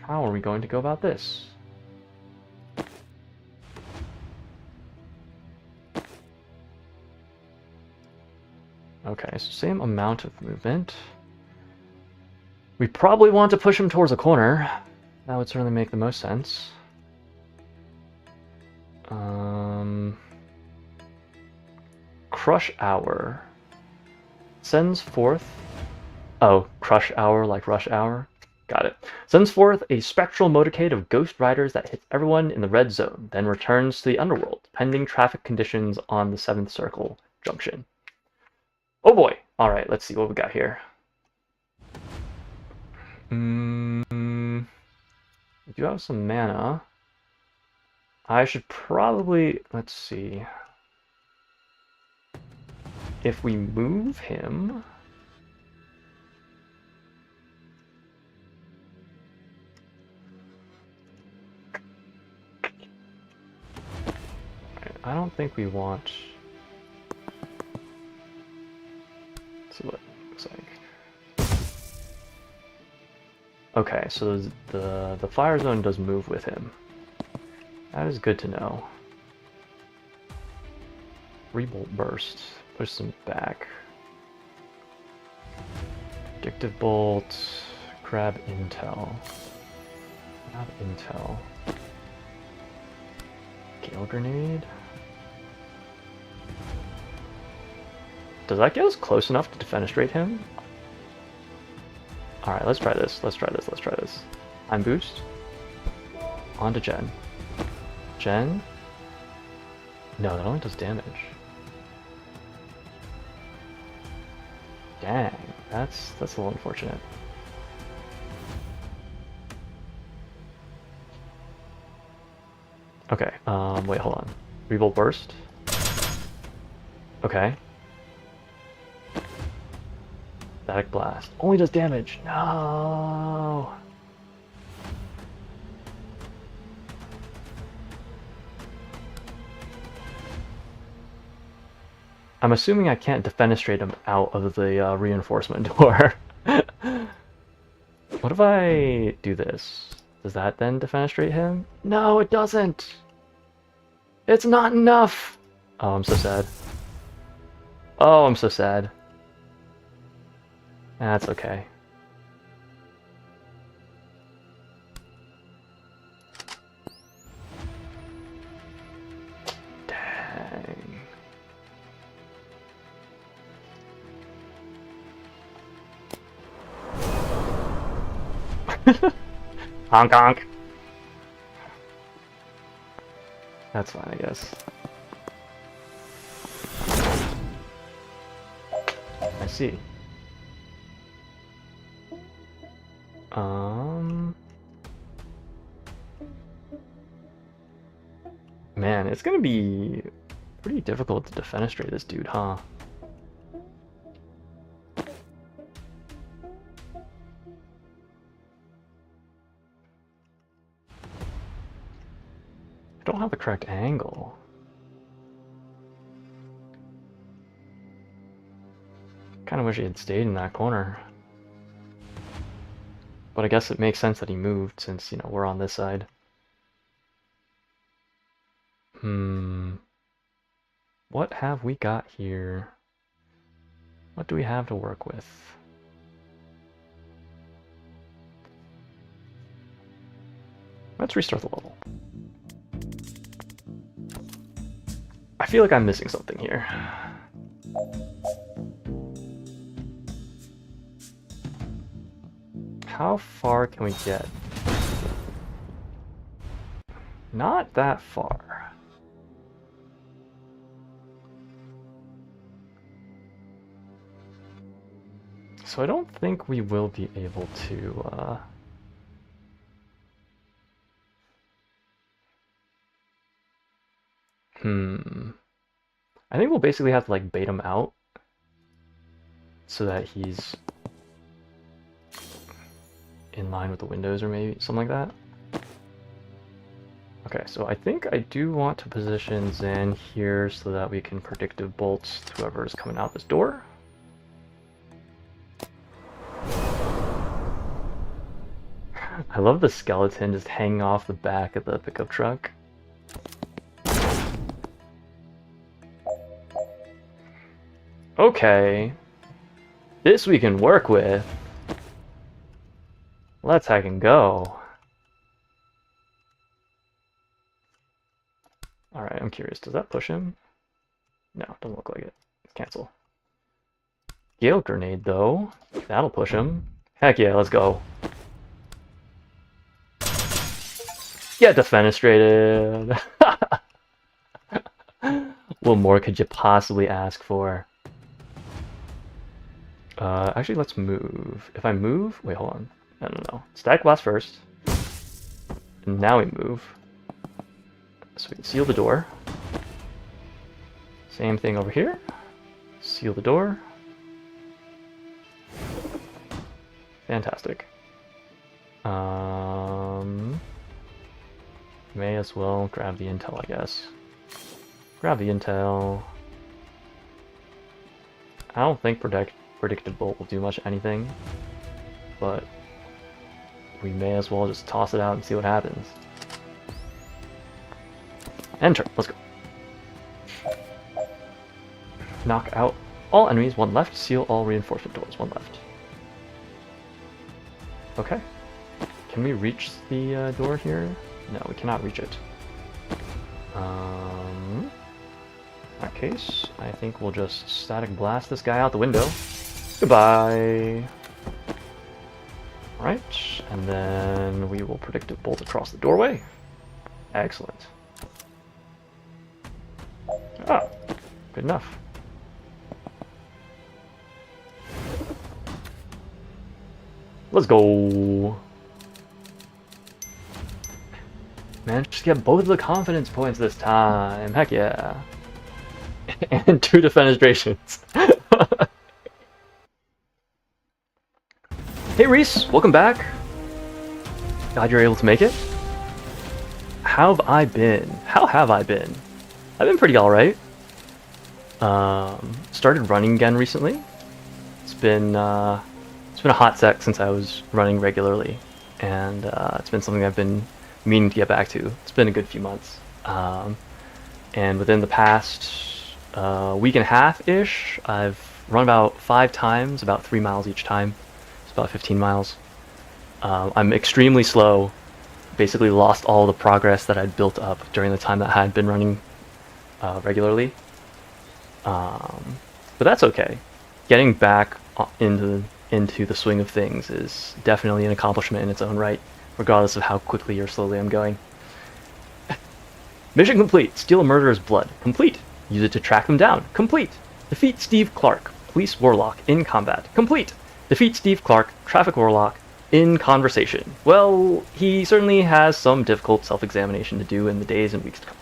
How are we going to go about this? Okay, so same amount of movement. We probably want to push him towards a corner. That would certainly make the most sense. Crush Hour. Sends forth... Oh, Crush Hour like Rush Hour? Got it. Sends forth a spectral motorcade of ghost riders that hits everyone in the red zone, then returns to the underworld, pending traffic conditions on the 7th Circle junction. Oh boy! Alright, let's see what we got here. We do have some mana. I should probably... Let's see. If we move him... I don't think we want... Let's see what it looks like. Okay, so the fire zone does move with him. That is good to know. Rebolt Burst. Push them back. Addictive Bolt. Grab Intel. Grab Intel. Gale Grenade. Does that get us close enough to defenestrate him? Alright, let's try this. Let's try this. Let's try this. I'm boost. On to Jen. Jen? No, that only does damage. Dang, that's a little unfortunate. Okay, wait, hold on. Revolt Burst. Okay. Static Blast. Only does damage. No. I'm assuming I can't defenestrate him out of the reinforcement door. What if I do this? Does that then defenestrate him? No, it doesn't! It's not enough! Oh, I'm so sad. Oh, I'm so sad. That's okay. Dang. Honk honk. That's fine, I guess. I see. Man, it's gonna be pretty difficult to defenestrate this dude, huh? I don't have the correct angle. Kinda wish he had stayed in that corner. But I guess it makes sense that he moved since, you know, we're on this side. What have we got here? What do we have to work with? Let's restart the level. I feel like I'm missing something here. How far can we get? Not that far. So I don't think we will be able to, I think we'll basically have to, like, bait him out so that he's in line with the windows or maybe something like that. Okay, so I think I do want to position Zan here so that we can predictive bolt whoever is coming out this door. I love the skeleton just hanging off the back of the pickup truck. Okay. This we can work with. Let's hack and go. Alright, I'm curious. Does that push him? No, doesn't look like it. Cancel. Gale grenade, though. That'll push him. Heck yeah, let's go. Get defenestrated. What more could you possibly ask for? Actually, let's move. If I move... Wait, hold on. No. Static blast first. And now we move. So we can seal the door. Same thing over here. Seal the door. Fantastic. May as well grab the intel, I guess. Grab the intel. I don't think predictive bolt will do much anything, but we may as well just toss it out and see what happens. Enter. Let's go. Knock out all enemies, one left. Seal all reinforcement doors, one left. Okay. Can we reach the door here? No, we cannot reach it. In that case, I think we'll just static blast this guy out the window. Goodbye! Alright, and then we will predictive bolt across the doorway. Excellent. Ah, good enough. Let's go! Managed to get both of the confidence points this time. Heck yeah. And 2 defenestrations. Hey Reese, welcome back. Glad you're able to make it. How have I been? I've been pretty alright. Started running again recently. It's been a hot sec since I was running regularly, and it's been something I've been meaning to get back to. It's been a good few months, and within the past week and a half-ish, I've run about 5 times, about 3 miles each time. It's about 15 miles. I'm extremely slow, basically lost all the progress that I'd built up during the time that I had been running regularly. But that's okay. Getting back into the swing of things is definitely an accomplishment in its own right, regardless of how quickly or slowly I'm going. Mission complete. Steal a murderer's blood. Complete. Use it to track them down. Complete. Defeat Steve Clark, police warlock, in combat. Complete. Defeat Steve Clark, traffic warlock, in conversation. Well, he certainly has some difficult self-examination to do in the days and weeks to come.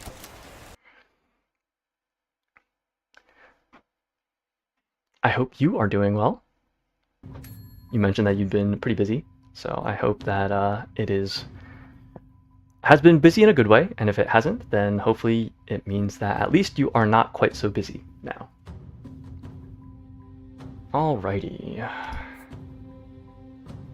I hope you are doing well. You mentioned that you've been pretty busy, so I hope that it has been busy in a good way, and if it hasn't, then hopefully it means that at least you are not quite so busy now. Alrighty.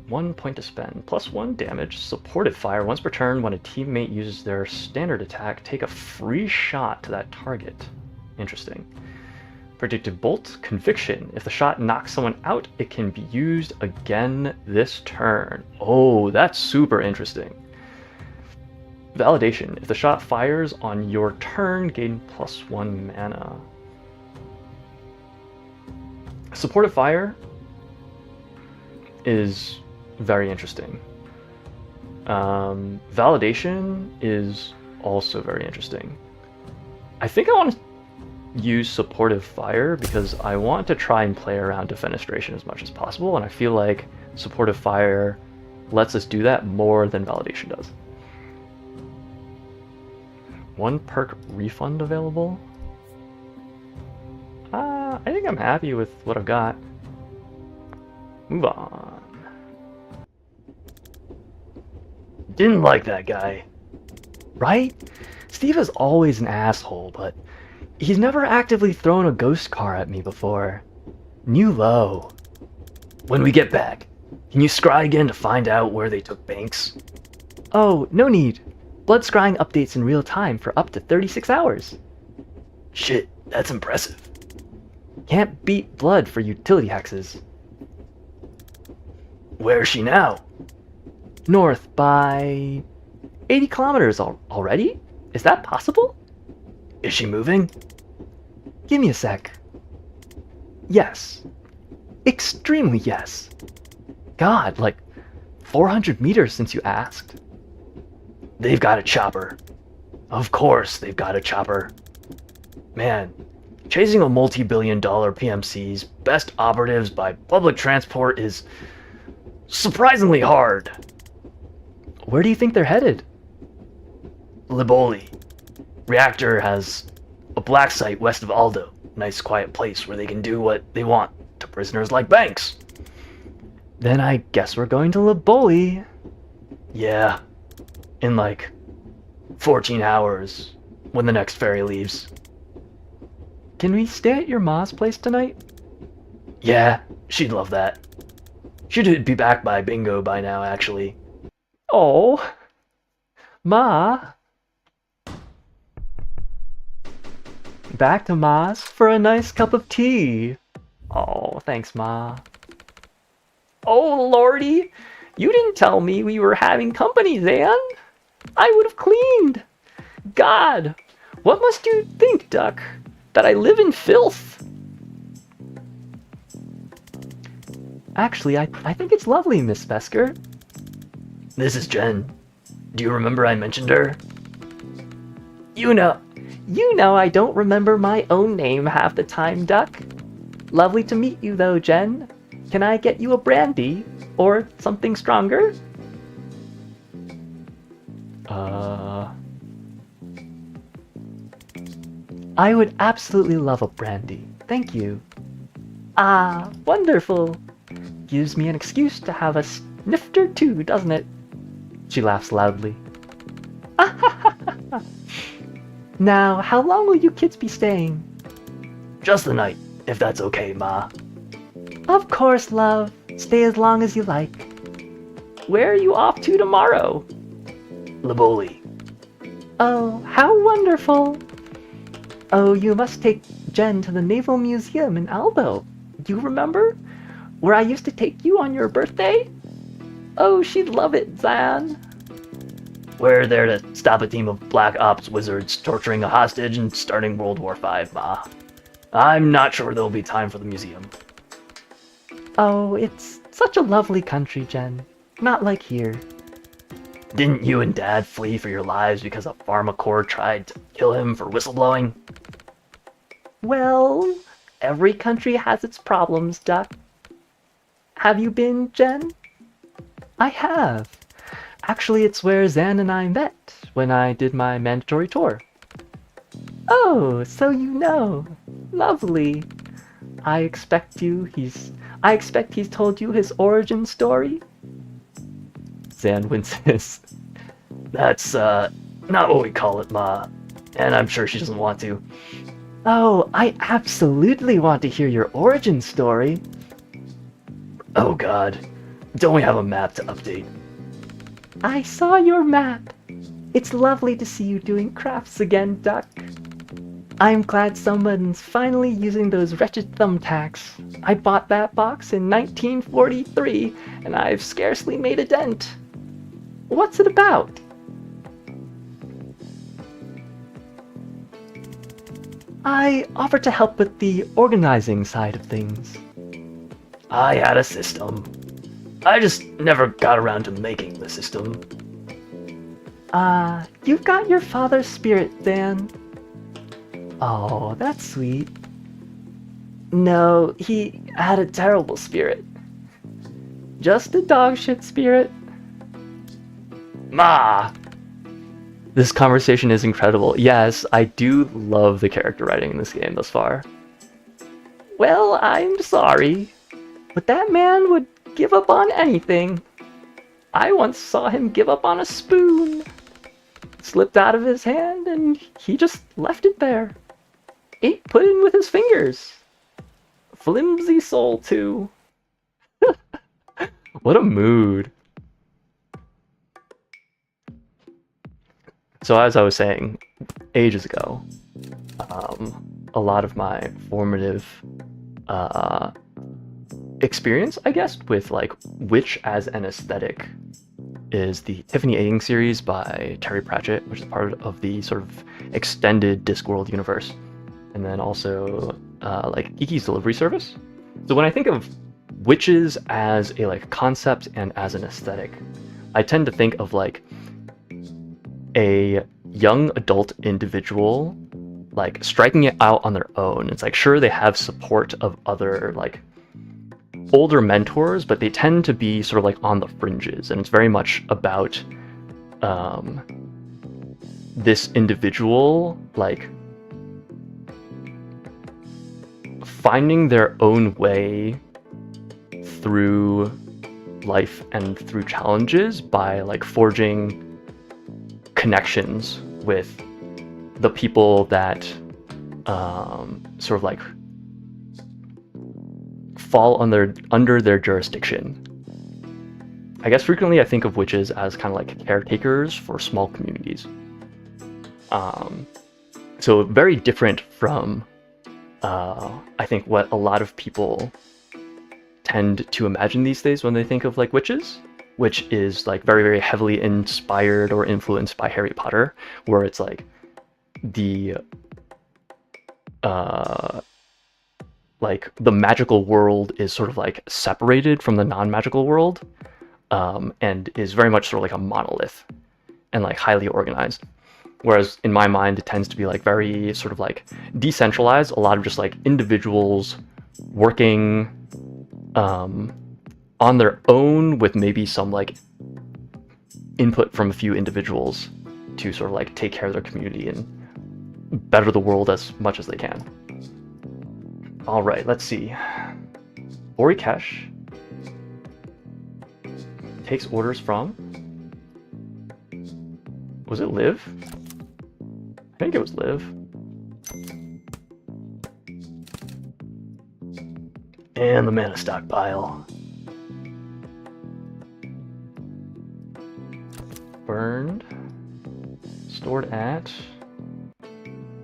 1 point to spend, +1 damage, supportive fire. Once per turn, when a teammate uses their standard attack, take a free shot to that target. Interesting. Predictive bolt, conviction. If the shot knocks someone out, it can be used again this turn. Oh, that's super interesting. Validation. If the shot fires on your turn, gain +1 mana. Supportive fire is very interesting. Validation is also very interesting. I think I want to use supportive fire because I want to try and play around defenestration as much as possible, and I feel like supportive fire lets us do that more than validation does. 1 perk refund available. I think I'm happy with what I've got. Move on. Didn't like that guy. Right? Steve is always an asshole, but he's never actively thrown a ghost car at me before. New low. When we get back, can you scry again to find out where they took Banks? Oh, no need. Blood scrying updates in real time for up to 36 hours. Shit, that's impressive. Can't beat blood for utility hexes. Where is she now? North by 80 kilometers already? Is that possible? Is she moving? Give me a sec. Yes. Extremely yes. God, like 400 meters since you asked. They've got a chopper. Of course they've got a chopper. Man, chasing a multi-billion-dollar PMC's best operatives by public transport is surprisingly hard. Where do you think they're headed? Liboli. Reactor has a black site west of Aldo. Nice quiet place where they can do what they want to prisoners like Banks. Then I guess we're going to Liboli. Yeah. In like 14 hours when the next ferry leaves. Can we stay at your ma's place tonight? Yeah, she'd love that. She'd be back by bingo by now, actually. Oh, Ma. Back to Ma's for a nice cup of tea. Oh, thanks, Ma. Oh, Lordy, you didn't tell me we were having company, Zan. I would have cleaned. God, what must you think, Duck? That I live in filth? Actually, I think it's lovely, Miss Vesker. This is Jen. Do you remember I mentioned her? You know I don't remember my own name half the time, Duck. Lovely to meet you, though, Jen. Can I get you a brandy? Or something stronger? I would absolutely love a brandy. Thank you. Ah, wonderful. Gives me an excuse to have a snifter too, doesn't it? She laughs loudly. Now, how long will you kids be staying? Just the night, if that's okay, Ma. Of course, love. Stay as long as you like. Where are you off to tomorrow? Liboli. Oh, how wonderful. Oh, you must take Jen to the Naval Museum in Aldo. You remember? Where I used to take you on your birthday? Oh, she'd love it, Zan. We're there to stop a team of Black Ops wizards torturing a hostage and starting World War V, Ma. I'm not sure there'll be time for the museum. Oh, it's such a lovely country, Jen. Not like here. Didn't you and Dad flee for your lives because a pharmacorps tried to kill him for whistleblowing? Well, every country has its problems, Duck. Have you been, Jen? I have. Actually, it's where Zan and I met when I did my mandatory tour. Oh, so you know. Lovely. I expect he's told you his origin story? Zan winces. That's, not what we call it, Ma. And I'm sure she doesn't want to. Oh, I absolutely want to hear your origin story. Oh God. Don't we have a map to update? I saw your map. It's lovely to see you doing crafts again, Duck. I'm glad someone's finally using those wretched thumbtacks. I bought that box in 1943, and I've scarcely made a dent. What's it about? I offered to help with the organizing side of things. I had a system. I just never got around to making the system. You've got your father's spirit, Dan. Oh, that's sweet. No, he had a terrible spirit. Just a dogshit spirit. Ma! This conversation is incredible. Yes, I do love the character writing in this game thus far. Well, I'm sorry, but that man would give up on anything. I once saw him give up on a spoon. slipped out of his hand and he just left it there. Ain't put in with his fingers. Flimsy soul too. What a mood. So as I was saying, ages ago, a lot of my formative experience, I guess, with like witch as an aesthetic is the Tiffany Aying series by Terry Pratchett, which is part of the sort of extended Discworld universe. And then also like Kiki's Delivery Service. So when I think of witches as a like concept and as an aesthetic, I tend to think of like a young adult individual like striking it out on their own. It's like, sure, they have support of other like older mentors, but they tend to be sort of like on the fringes, and it's very much about this individual like finding their own way through life and through challenges by like forging connections with the people that sort of like fall under their jurisdiction. I guess frequently I think of witches as kind of like caretakers for small communities. So very different from I think what a lot of people tend to imagine these days when they think of like witches, which is like very, very heavily inspired or influenced by Harry Potter, where it's like the like the magical world is sort of like separated from the non-magical world, and is very much sort of like a monolith and like highly organized. Whereas in my mind, it tends to be like very sort of like decentralized, a lot of just like individuals working on their own with maybe some like input from a few individuals to sort of like take care of their community and better the world as much as they can. All right, let's see. Borikesh takes orders from, was it Liv? I think it was Liv. And the mana stockpile. Burned. Stored at.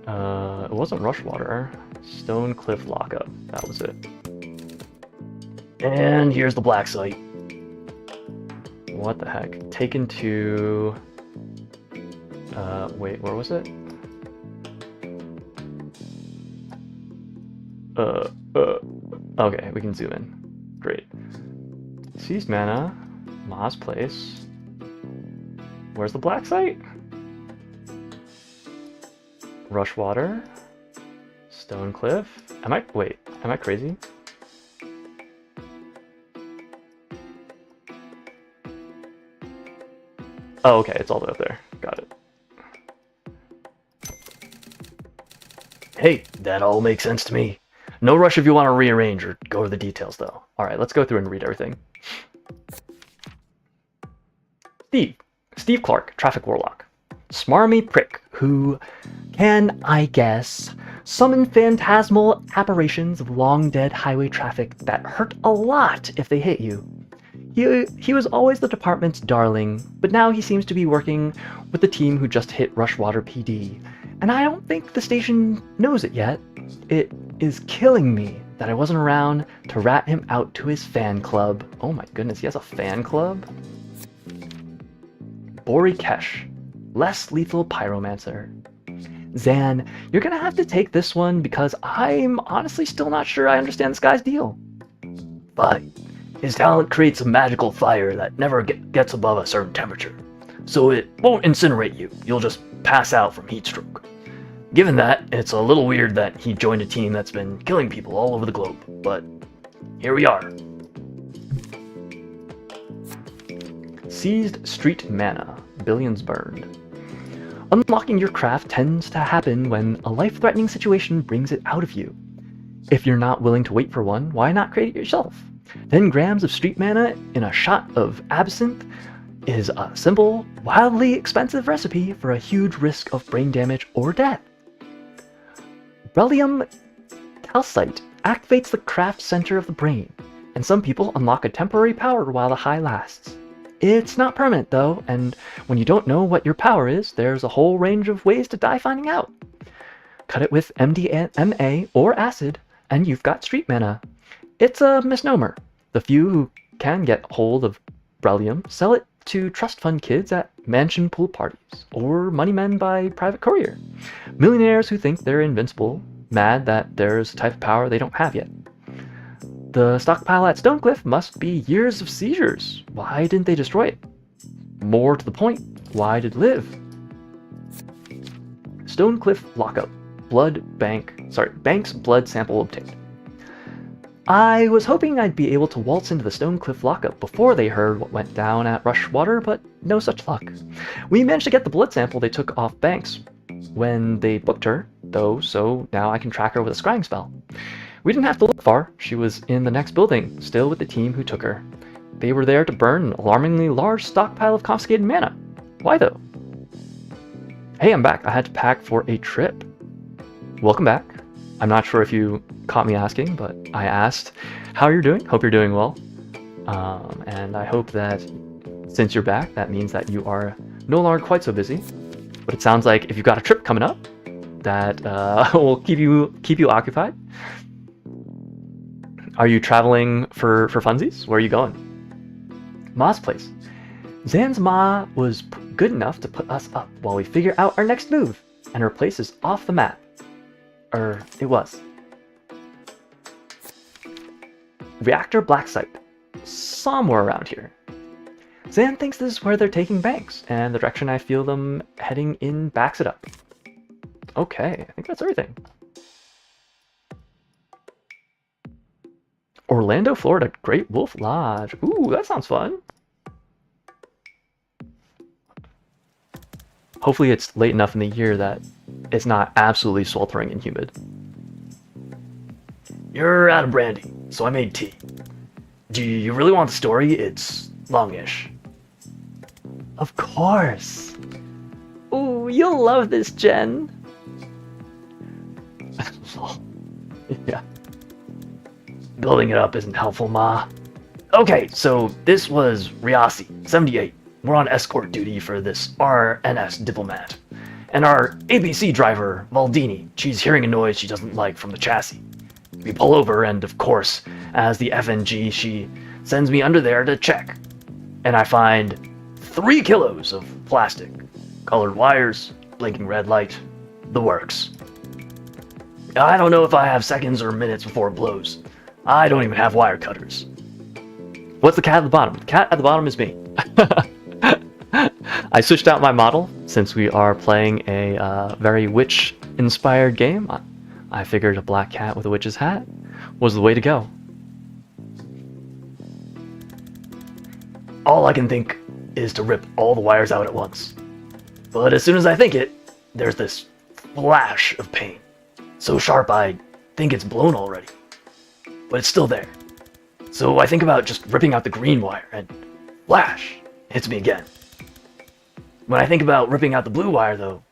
It wasn't Rushwater. Stone Cliff Lockup. That was it. And here's the black site. What the heck? Taken to. Wait, where was it? Okay, we can zoom in. Great. Seized mana. Ma's Place. Where's the black site? Rushwater. Stone Cliff. Am I crazy? Oh, okay, it's all the way up there. Got it. Hey, that all makes sense to me. No rush if you want to rearrange or go over the details, though. All right, let's go through and read everything. Steve Clark, Traffic Warlock. Smarmy prick who can, I guess, summon phantasmal apparitions of long-dead highway traffic that hurt a lot if they hit you. He was always the department's darling, but now he seems to be working with the team who just hit Rushwater PD, and I don't think the station knows it yet. It is killing me that I wasn't around to rat him out to his fan club. Oh my goodness, he has a fan club? Borikesh, less lethal pyromancer. Zan, you're gonna have to take this one because I'm honestly still not sure I understand this guy's deal. Fine. His talent creates a magical fire that never gets above a certain temperature, so it won't incinerate you. You'll just pass out from heat stroke. Given that, it's a little weird that he joined a team that's been killing people all over the globe, but here we are. Seized Street Mana, Billions Burned. Unlocking your craft tends to happen when a life-threatening situation brings it out of you. If you're not willing to wait for one, why not create it yourself? 10 grams of street mana in a shot of absinthe is a simple, wildly expensive recipe for a huge risk of brain damage or death. Beryllium calcite activates the craft center of the brain, and some people unlock a temporary power while the high lasts. It's not permanent though, and when you don't know what your power is, there's a whole range of ways to die finding out. Cut it with MDMA or acid, and you've got street mana. It's a misnomer. The few who can get hold of beryllium sell it to trust fund kids at mansion pool parties, or money men by private courier. Millionaires who think they're invincible, mad that there's a type of power they don't have yet. The stockpile at Stonecliff must be years of seizures. Why didn't they destroy it? More to the point, why did it live? Stonecliff lockup. Bank's blood sample obtained. I was hoping I'd be able to waltz into the Stonecliff lockup before they heard what went down at Rushwater, but no such luck. We managed to get the blood sample they took off Banks when they booked her, though, so now I can track her with a scrying spell. We didn't have to look far. She was in the next building, still with the team who took her. They were there to burn an alarmingly large stockpile of confiscated mana. Why though? Hey, I'm back. I had to pack for a trip. Welcome back. I'm not sure if you caught me asking, but I asked how you're doing. Hope you're doing well. And I hope that since you're back, that means that you are no longer quite so busy. But it sounds like if you've got a trip coming up, that will keep you occupied. Are you traveling for funsies? Where are you going? Ma's place. Zan's Ma was good enough to put us up while we figure out our next move, and her place is off the map. It was. Reactor Black Site. Somewhere around here. Zan thinks this is where they're taking Banks, and the direction I feel them heading in backs it up. Okay, I think that's everything. Orlando, Florida, Great Wolf Lodge. Ooh, that sounds fun. Hopefully it's late enough in the year that it's not absolutely sweltering and humid. You're out of brandy, so I made tea. Do you really want the story? It's longish. Of course. Ooh, you'll love this, Jen. Yeah. Building it up isn't helpful, Ma. Okay, so this was Riasi, 78. We're on escort duty for this RNS diplomat. And our ABC driver, Valdini, she's hearing a noise she doesn't like from the chassis. We pull over, and of course, as the FNG, she sends me under there to check. And I find 3 kilos of plastic, colored wires, blinking red light, the works. I don't know if I have seconds or minutes before it blows. I don't even have wire cutters. What's the cat at the bottom? The cat at the bottom is me. I switched out my model since we are playing a very witch-inspired game. I figured a black cat with a witch's hat was the way to go. All I can think is to rip all the wires out at once. But as soon as I think it, there's this flash of pain. So sharp I think it's blown already. But it's still there. So I think about just ripping out the green wire, and flash hits me again. When I think about ripping out the blue wire though,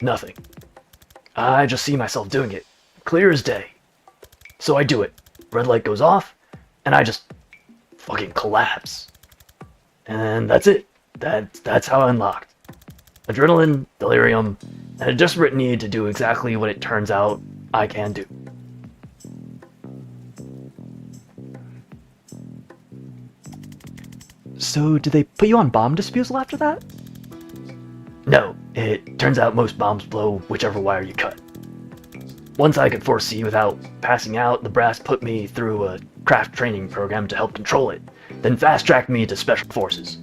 nothing. I just see myself doing it, clear as day. So I do it. Red light goes off, and I just fucking collapse. And that's it. That's how I unlocked. Adrenaline, delirium, and a desperate need to do exactly what it turns out I can do. So did they put you on bomb disposal after that? No, it turns out most bombs blow whichever wire you cut. Once I could foresee without passing out, the brass put me through a craft training program to help control it, then fast-tracked me to Special Forces.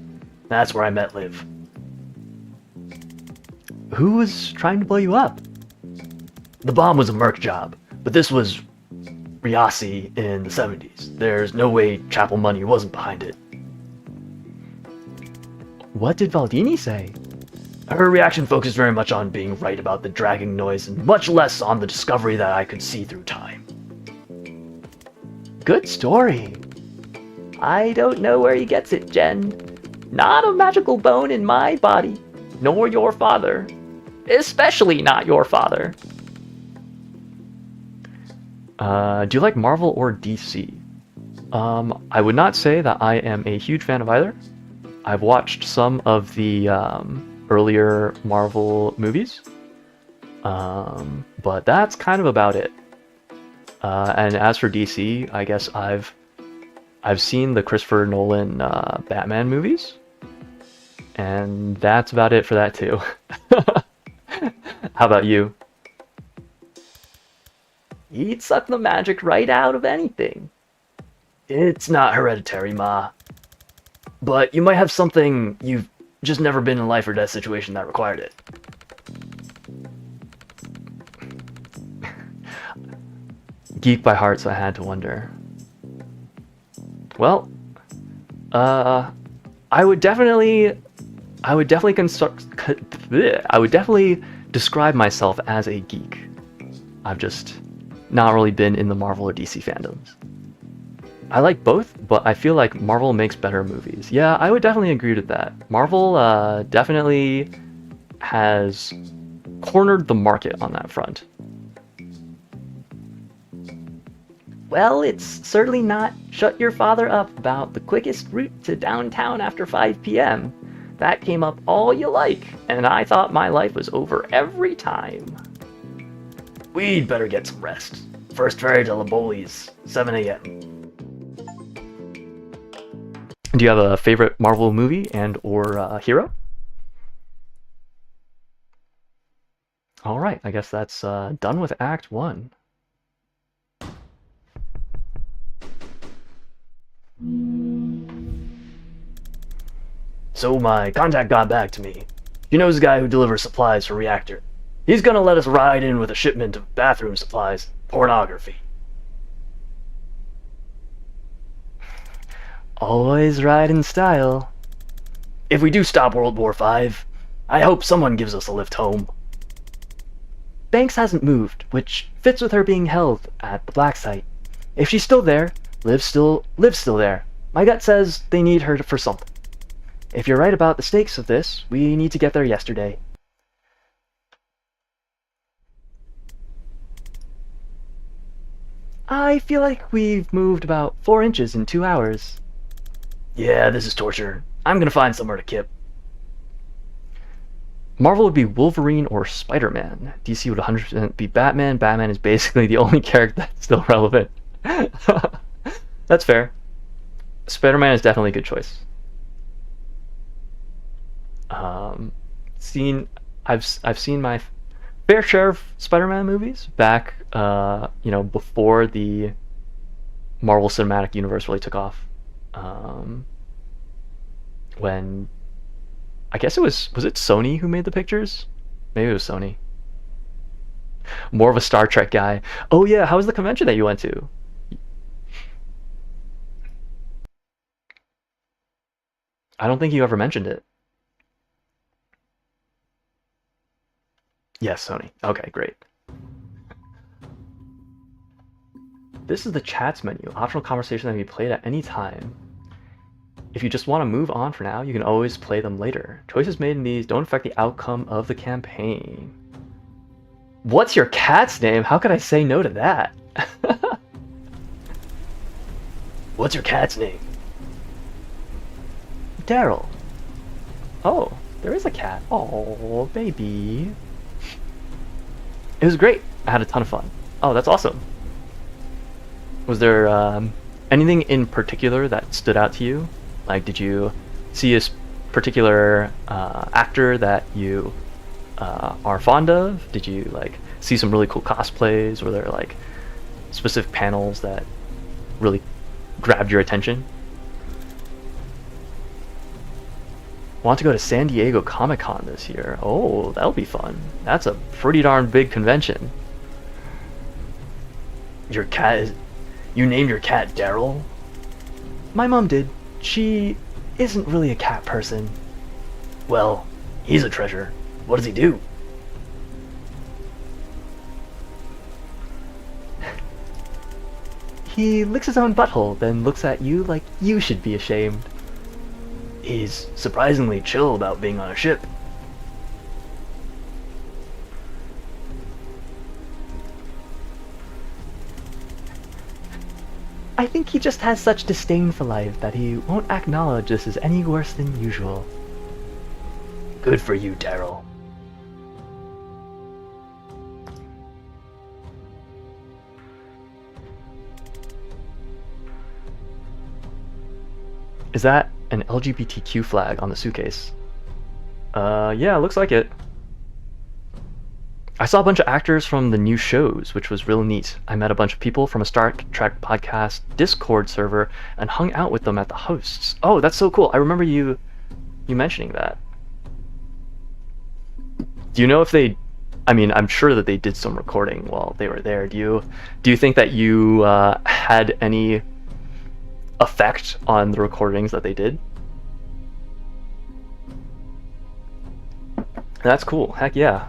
That's where I met Liv. Who was trying to blow you up? The bomb was a merc job, but this was Riasi in the 70s. There's no way Chapel money wasn't behind it. What did Valdini say? Her reaction focused very much on being right about the dragging noise and much less on the discovery that I could see through time. Good story. I don't know where he gets it, Jen, Not a magical bone in my body, nor your father. Especially not your father. Do you like Marvel or DC? I would not say that I am a huge fan of either. I've watched some of the earlier Marvel movies, but that's kind of about it. And as for DC, I guess I've seen the Christopher Nolan Batman movies, and that's about it for that too. How about you? He'd suck the magic right out of anything. It's not hereditary, Ma. But you might have something you've just never been in a life or death situation that required it. Geek by heart, so I had to wonder. Well, I would definitely describe myself as a geek. I've just not really been in the Marvel or DC fandoms. I like both, but I feel like Marvel makes better movies. Yeah, I would definitely agree with that. Marvel definitely has cornered the market on that front. Well, it's certainly not shut your father up about the quickest route to downtown after 5 p.m. That came up all you like, and I thought my life was over every time. We'd better get some rest. First ferry to Laboli's, 7 a.m. Do you have a favorite Marvel movie and or hero? All right, I guess that's done with Act 1. So my contact got back to me. She knows a guy who delivers supplies for Reactor. He's gonna let us ride in with a shipment of bathroom supplies, pornography. Always ride in style. If we do stop World War V, I hope someone gives us a lift home. Banks hasn't moved, which fits with her being held at the black site. If she's still there, Liv's still there. My gut says they need her for something. If you're right about the stakes of this, we need to get there yesterday. I feel like we've moved about 4 inches in 2 hours. Yeah, this is torture. I'm gonna find somewhere to kip. Marvel would be Wolverine or Spider-Man. DC would 100% be Batman. Batman is basically the only character that's still relevant. That's fair. Spider-Man is definitely a good choice. I've seen my fair share of Spider-Man movies back, before the Marvel Cinematic Universe really took off. When I guess was it Sony who made the pictures? Maybe it was Sony. More of a Star Trek guy. Oh yeah, how was the convention that you went to? I don't think you ever mentioned it. Yes, Sony. Okay, great. This is the chats menu. Optional conversation that can be played at any time. If you just want to move on for now, you can always play them later. Choices made in these don't affect the outcome of the campaign. What's your cat's name? How could I say no to that? What's your cat's name? Daryl. Oh, there is a cat. Oh, baby. It was great. I had a ton of fun. Oh, that's awesome. Was there anything in particular that stood out to you? Like, did you see a particular actor that you are fond of? Did you see some really cool cosplays? Were there specific panels that really grabbed your attention? Want to go to San Diego Comic-Con this year? Oh, that'll be fun. That's a pretty darn big convention. Your cat is... You named your cat Daryl? My mom did. She isn't really a cat person. Well, he's a treasure. What does he do? He licks his own butthole, then looks at you like you should be ashamed. He's surprisingly chill about being on a ship. I think he just has such disdain for life that he won't acknowledge this is any worse than usual. Good for you, Daryl. Is that an LGBTQ flag on the suitcase? Yeah, looks like it. I saw a bunch of actors from the new shows, which was really neat. I met a bunch of people from a Star Trek podcast Discord server and hung out with them at the hosts. Oh, that's so cool. I remember you mentioning that. Do you know if they... I mean, I'm sure that they did some recording while they were there. Do you think that you had any effect on the recordings that they did? That's cool. Heck yeah.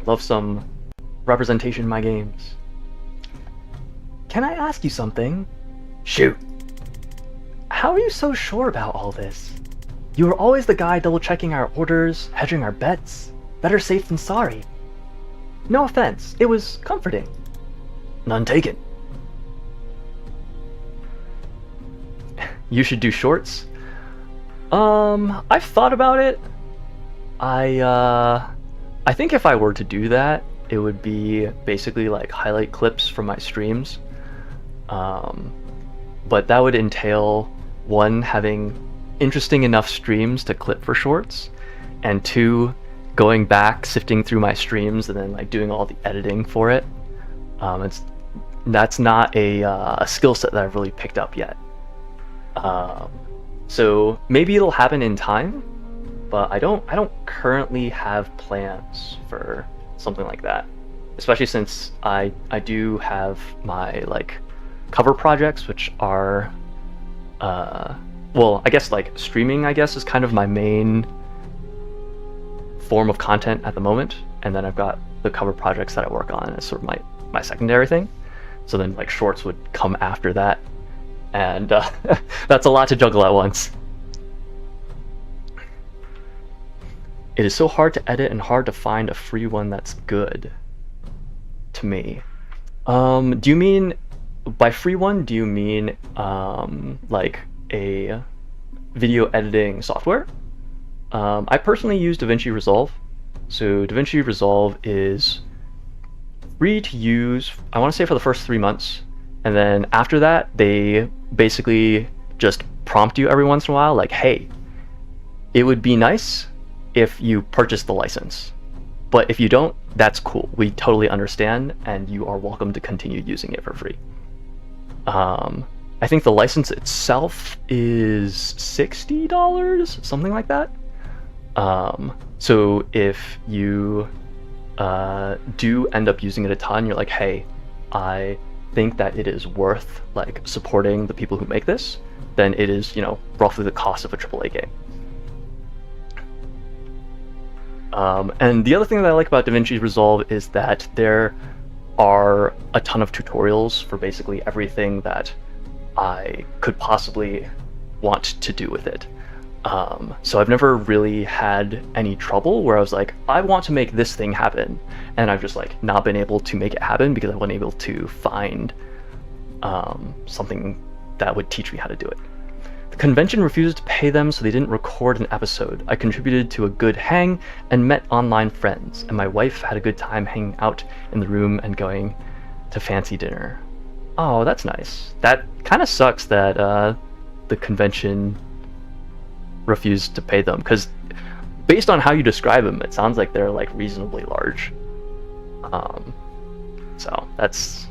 Love some representation in my games. Can I ask you something? Shoot. How are you so sure about all this? You were always the guy double-checking our orders, hedging our bets. Better safe than sorry. No offense, it was comforting. None taken. You should do shorts? I've thought about it. I think if I were to do that, it would be basically like highlight clips from my streams. But that would entail, one, having interesting enough streams to clip for shorts, and two, going back, sifting through my streams, and then like doing all the editing for it. That's not a skill set that I've really picked up yet. So maybe it'll happen in time, but I don't currently have plans for something like that. Especially since I do have my like cover projects, which are well, I guess like streaming, I guess, is kind of my main form of content at the moment, and then I've got the cover projects that I work on as sort of my secondary thing. So then like shorts would come after that, and that's a lot to juggle at once. It is so hard to edit and hard to find a free one that's good. To me. Do you mean, by free one, do you mean like a video editing software? I personally use DaVinci Resolve. So DaVinci Resolve is free to use, I want to say, for the first 3 months. And then after that, they basically just prompt you every once in a while, like, hey, it would be nice if you purchase the license. But if you don't, that's cool. We totally understand, and you are welcome to continue using it for free. I think the license itself is $60, something like that. So if you do end up using it a ton, you're like, hey, I think that it is worth like supporting the people who make this, then it is, you know, roughly the cost of a AAA game. And the other thing that I like about DaVinci Resolve is that there are a ton of tutorials for basically everything that I could possibly want to do with it. So I've never really had any trouble where I was like, I want to make this thing happen, and I've just like not been able to make it happen because I wasn't able to find something that would teach me how to do it. The convention refused to pay them, so they didn't record an episode. I contributed to a good hang and met online friends, and my wife had a good time hanging out in the room and going to fancy dinner. Oh, that's nice. That kind of sucks that the convention refused to pay them, because based on how you describe them, it sounds like they're like reasonably large. So that's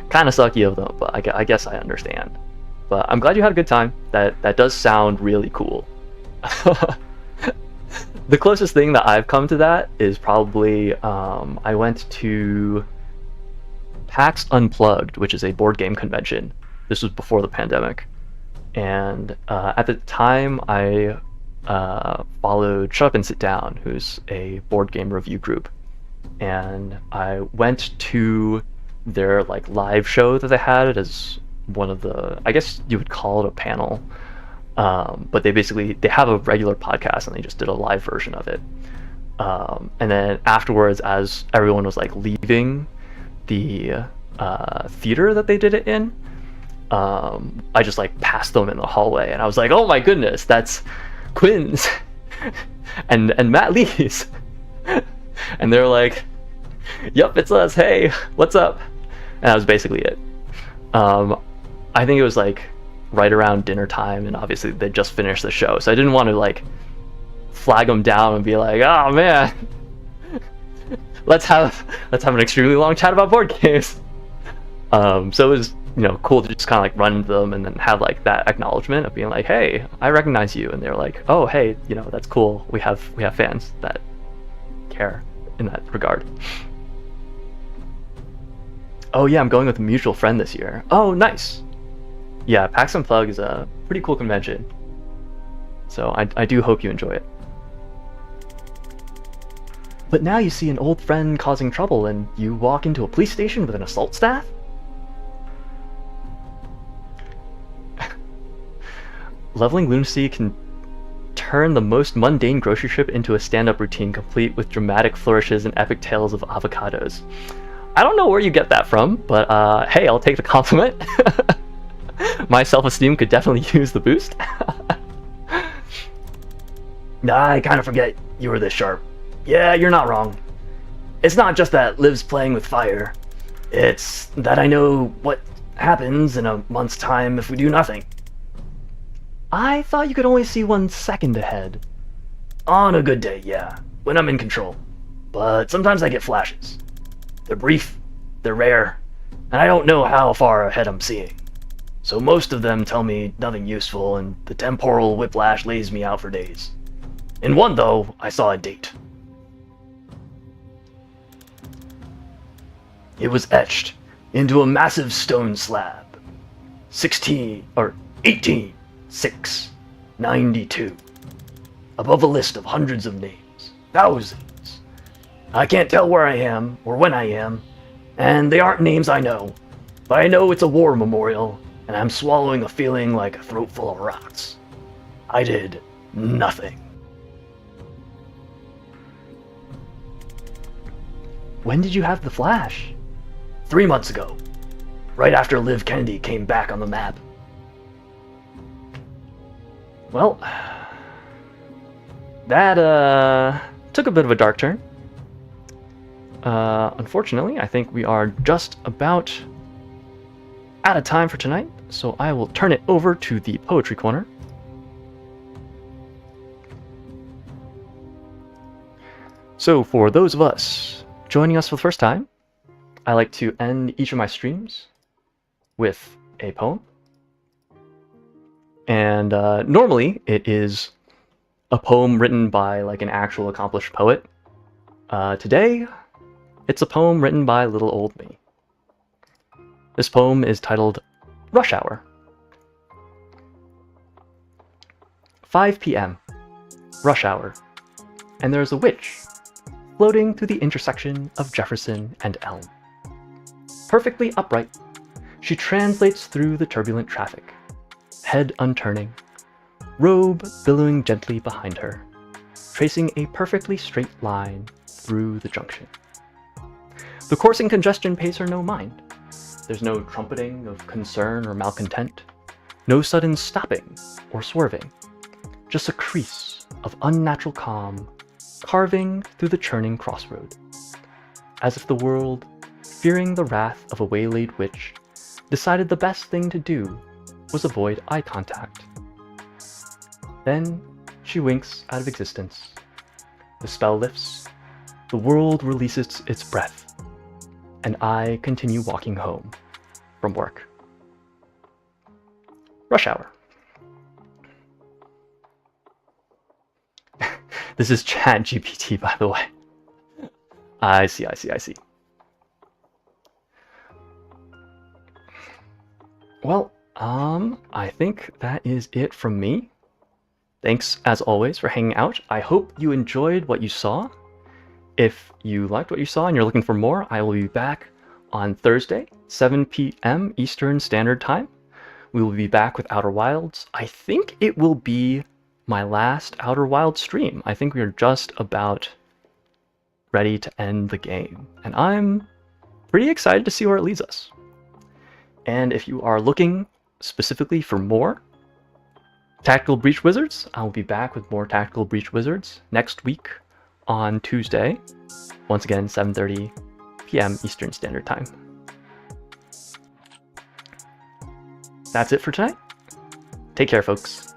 kind of sucky of them, but I guess I understand. But I'm glad you had a good time. That does sound really cool. The closest thing that I've come to that is probably I went to PAX Unplugged, which is a board game convention. This was before the pandemic. And at the time, I followed Shut Up and Sit Down, who's a board game review group. And I went to their like live show that they had as one of the, I guess you would call it a panel. But they have a regular podcast, and they just did a live version of it. And then afterwards, as everyone was like leaving the theater that they did it in, I just like passed them in the hallway, and I was like, "Oh my goodness, that's Quinn's and Matt Lee's," and they're like, "Yep, it's us. Hey, what's up?" And that was basically it. I think it was like right around dinner time, and obviously they just finished the show, so I didn't want to like flag them down and be like, "Oh man, let's have an extremely long chat about board games." So it was, cool to just kind of like run into them and then have like that acknowledgement of being like, "Hey, I recognize you," and they're like, "Oh, hey, that's cool. We have fans that care in that regard." Oh yeah, I'm going with a mutual friend this year. Oh, nice. Yeah, PAX Unplugged is a pretty cool convention, so I do hope you enjoy it. But now you see an old friend causing trouble and you walk into a police station with an assault staff? Leveling lunacy can turn the most mundane grocery trip into a stand-up routine complete with dramatic flourishes and epic tales of avocados. I don't know where you get that from, but hey, I'll take the compliment. My self-esteem could definitely use the boost. I kind of forget you were this sharp. Yeah, you're not wrong. It's not just that Liv's playing with fire. It's that I know what happens in a month's time if we do nothing. I thought you could only see 1 second ahead. On a good day, yeah, when I'm in control. But sometimes I get flashes. They're brief, they're rare, and I don't know how far ahead I'm seeing. So most of them tell me nothing useful, and the temporal whiplash lays me out for days. In one, though, I saw a date. It was etched into a massive stone slab. 18/6/92. Above a list of hundreds of names. Thousands. I can't tell where I am, or when I am, and they aren't names I know. But I know it's a war memorial, and I'm swallowing a feeling like a throat full of rocks. I did nothing. When did you have the flash? 3 months ago. Right after Liv Kennedy came back on the map. Well, that took a bit of a dark turn. Unfortunately, I think we are just about out of time for tonight, so I will turn it over to the Poetry Corner. So for those of us joining us for the first time, I like to end each of my streams with a poem. And normally it is a poem written by like an actual accomplished poet. Today, it's a poem written by little old me. This poem is titled Rush Hour. 5 p.m. Rush hour. And there's a witch floating through the intersection of Jefferson and Elm. Perfectly upright, she translates through the turbulent traffic, head unturning, robe billowing gently behind her, tracing a perfectly straight line through the junction. The coursing congestion pays her no mind. There's no trumpeting of concern or malcontent, no sudden stopping or swerving, just a crease of unnatural calm carving through the churning crossroad, as if the world, fearing the wrath of a waylaid witch, decided the best thing to do was avoid eye contact. Then she winks out of existence. The spell lifts, the world releases its breath, and I continue walking home from work. Rush hour. This is ChatGPT, by the way. I see. Well, I think that is it from me. Thanks, as always, for hanging out. I hope you enjoyed what you saw. If you liked what you saw and you're looking for more, I will be back on Thursday, 7 p.m. Eastern Standard Time, we will be back with Outer Wilds. I think it will be my last Outer Wilds stream. I think we are just about ready to end the game, and I'm pretty excited to see where it leads us. And if you are looking specifically for more Tactical Breach Wizards, I'll be back with more Tactical Breach Wizards next week on Tuesday, once again 7:30 p.m. Eastern Standard Time. That's it for tonight. Take care, folks.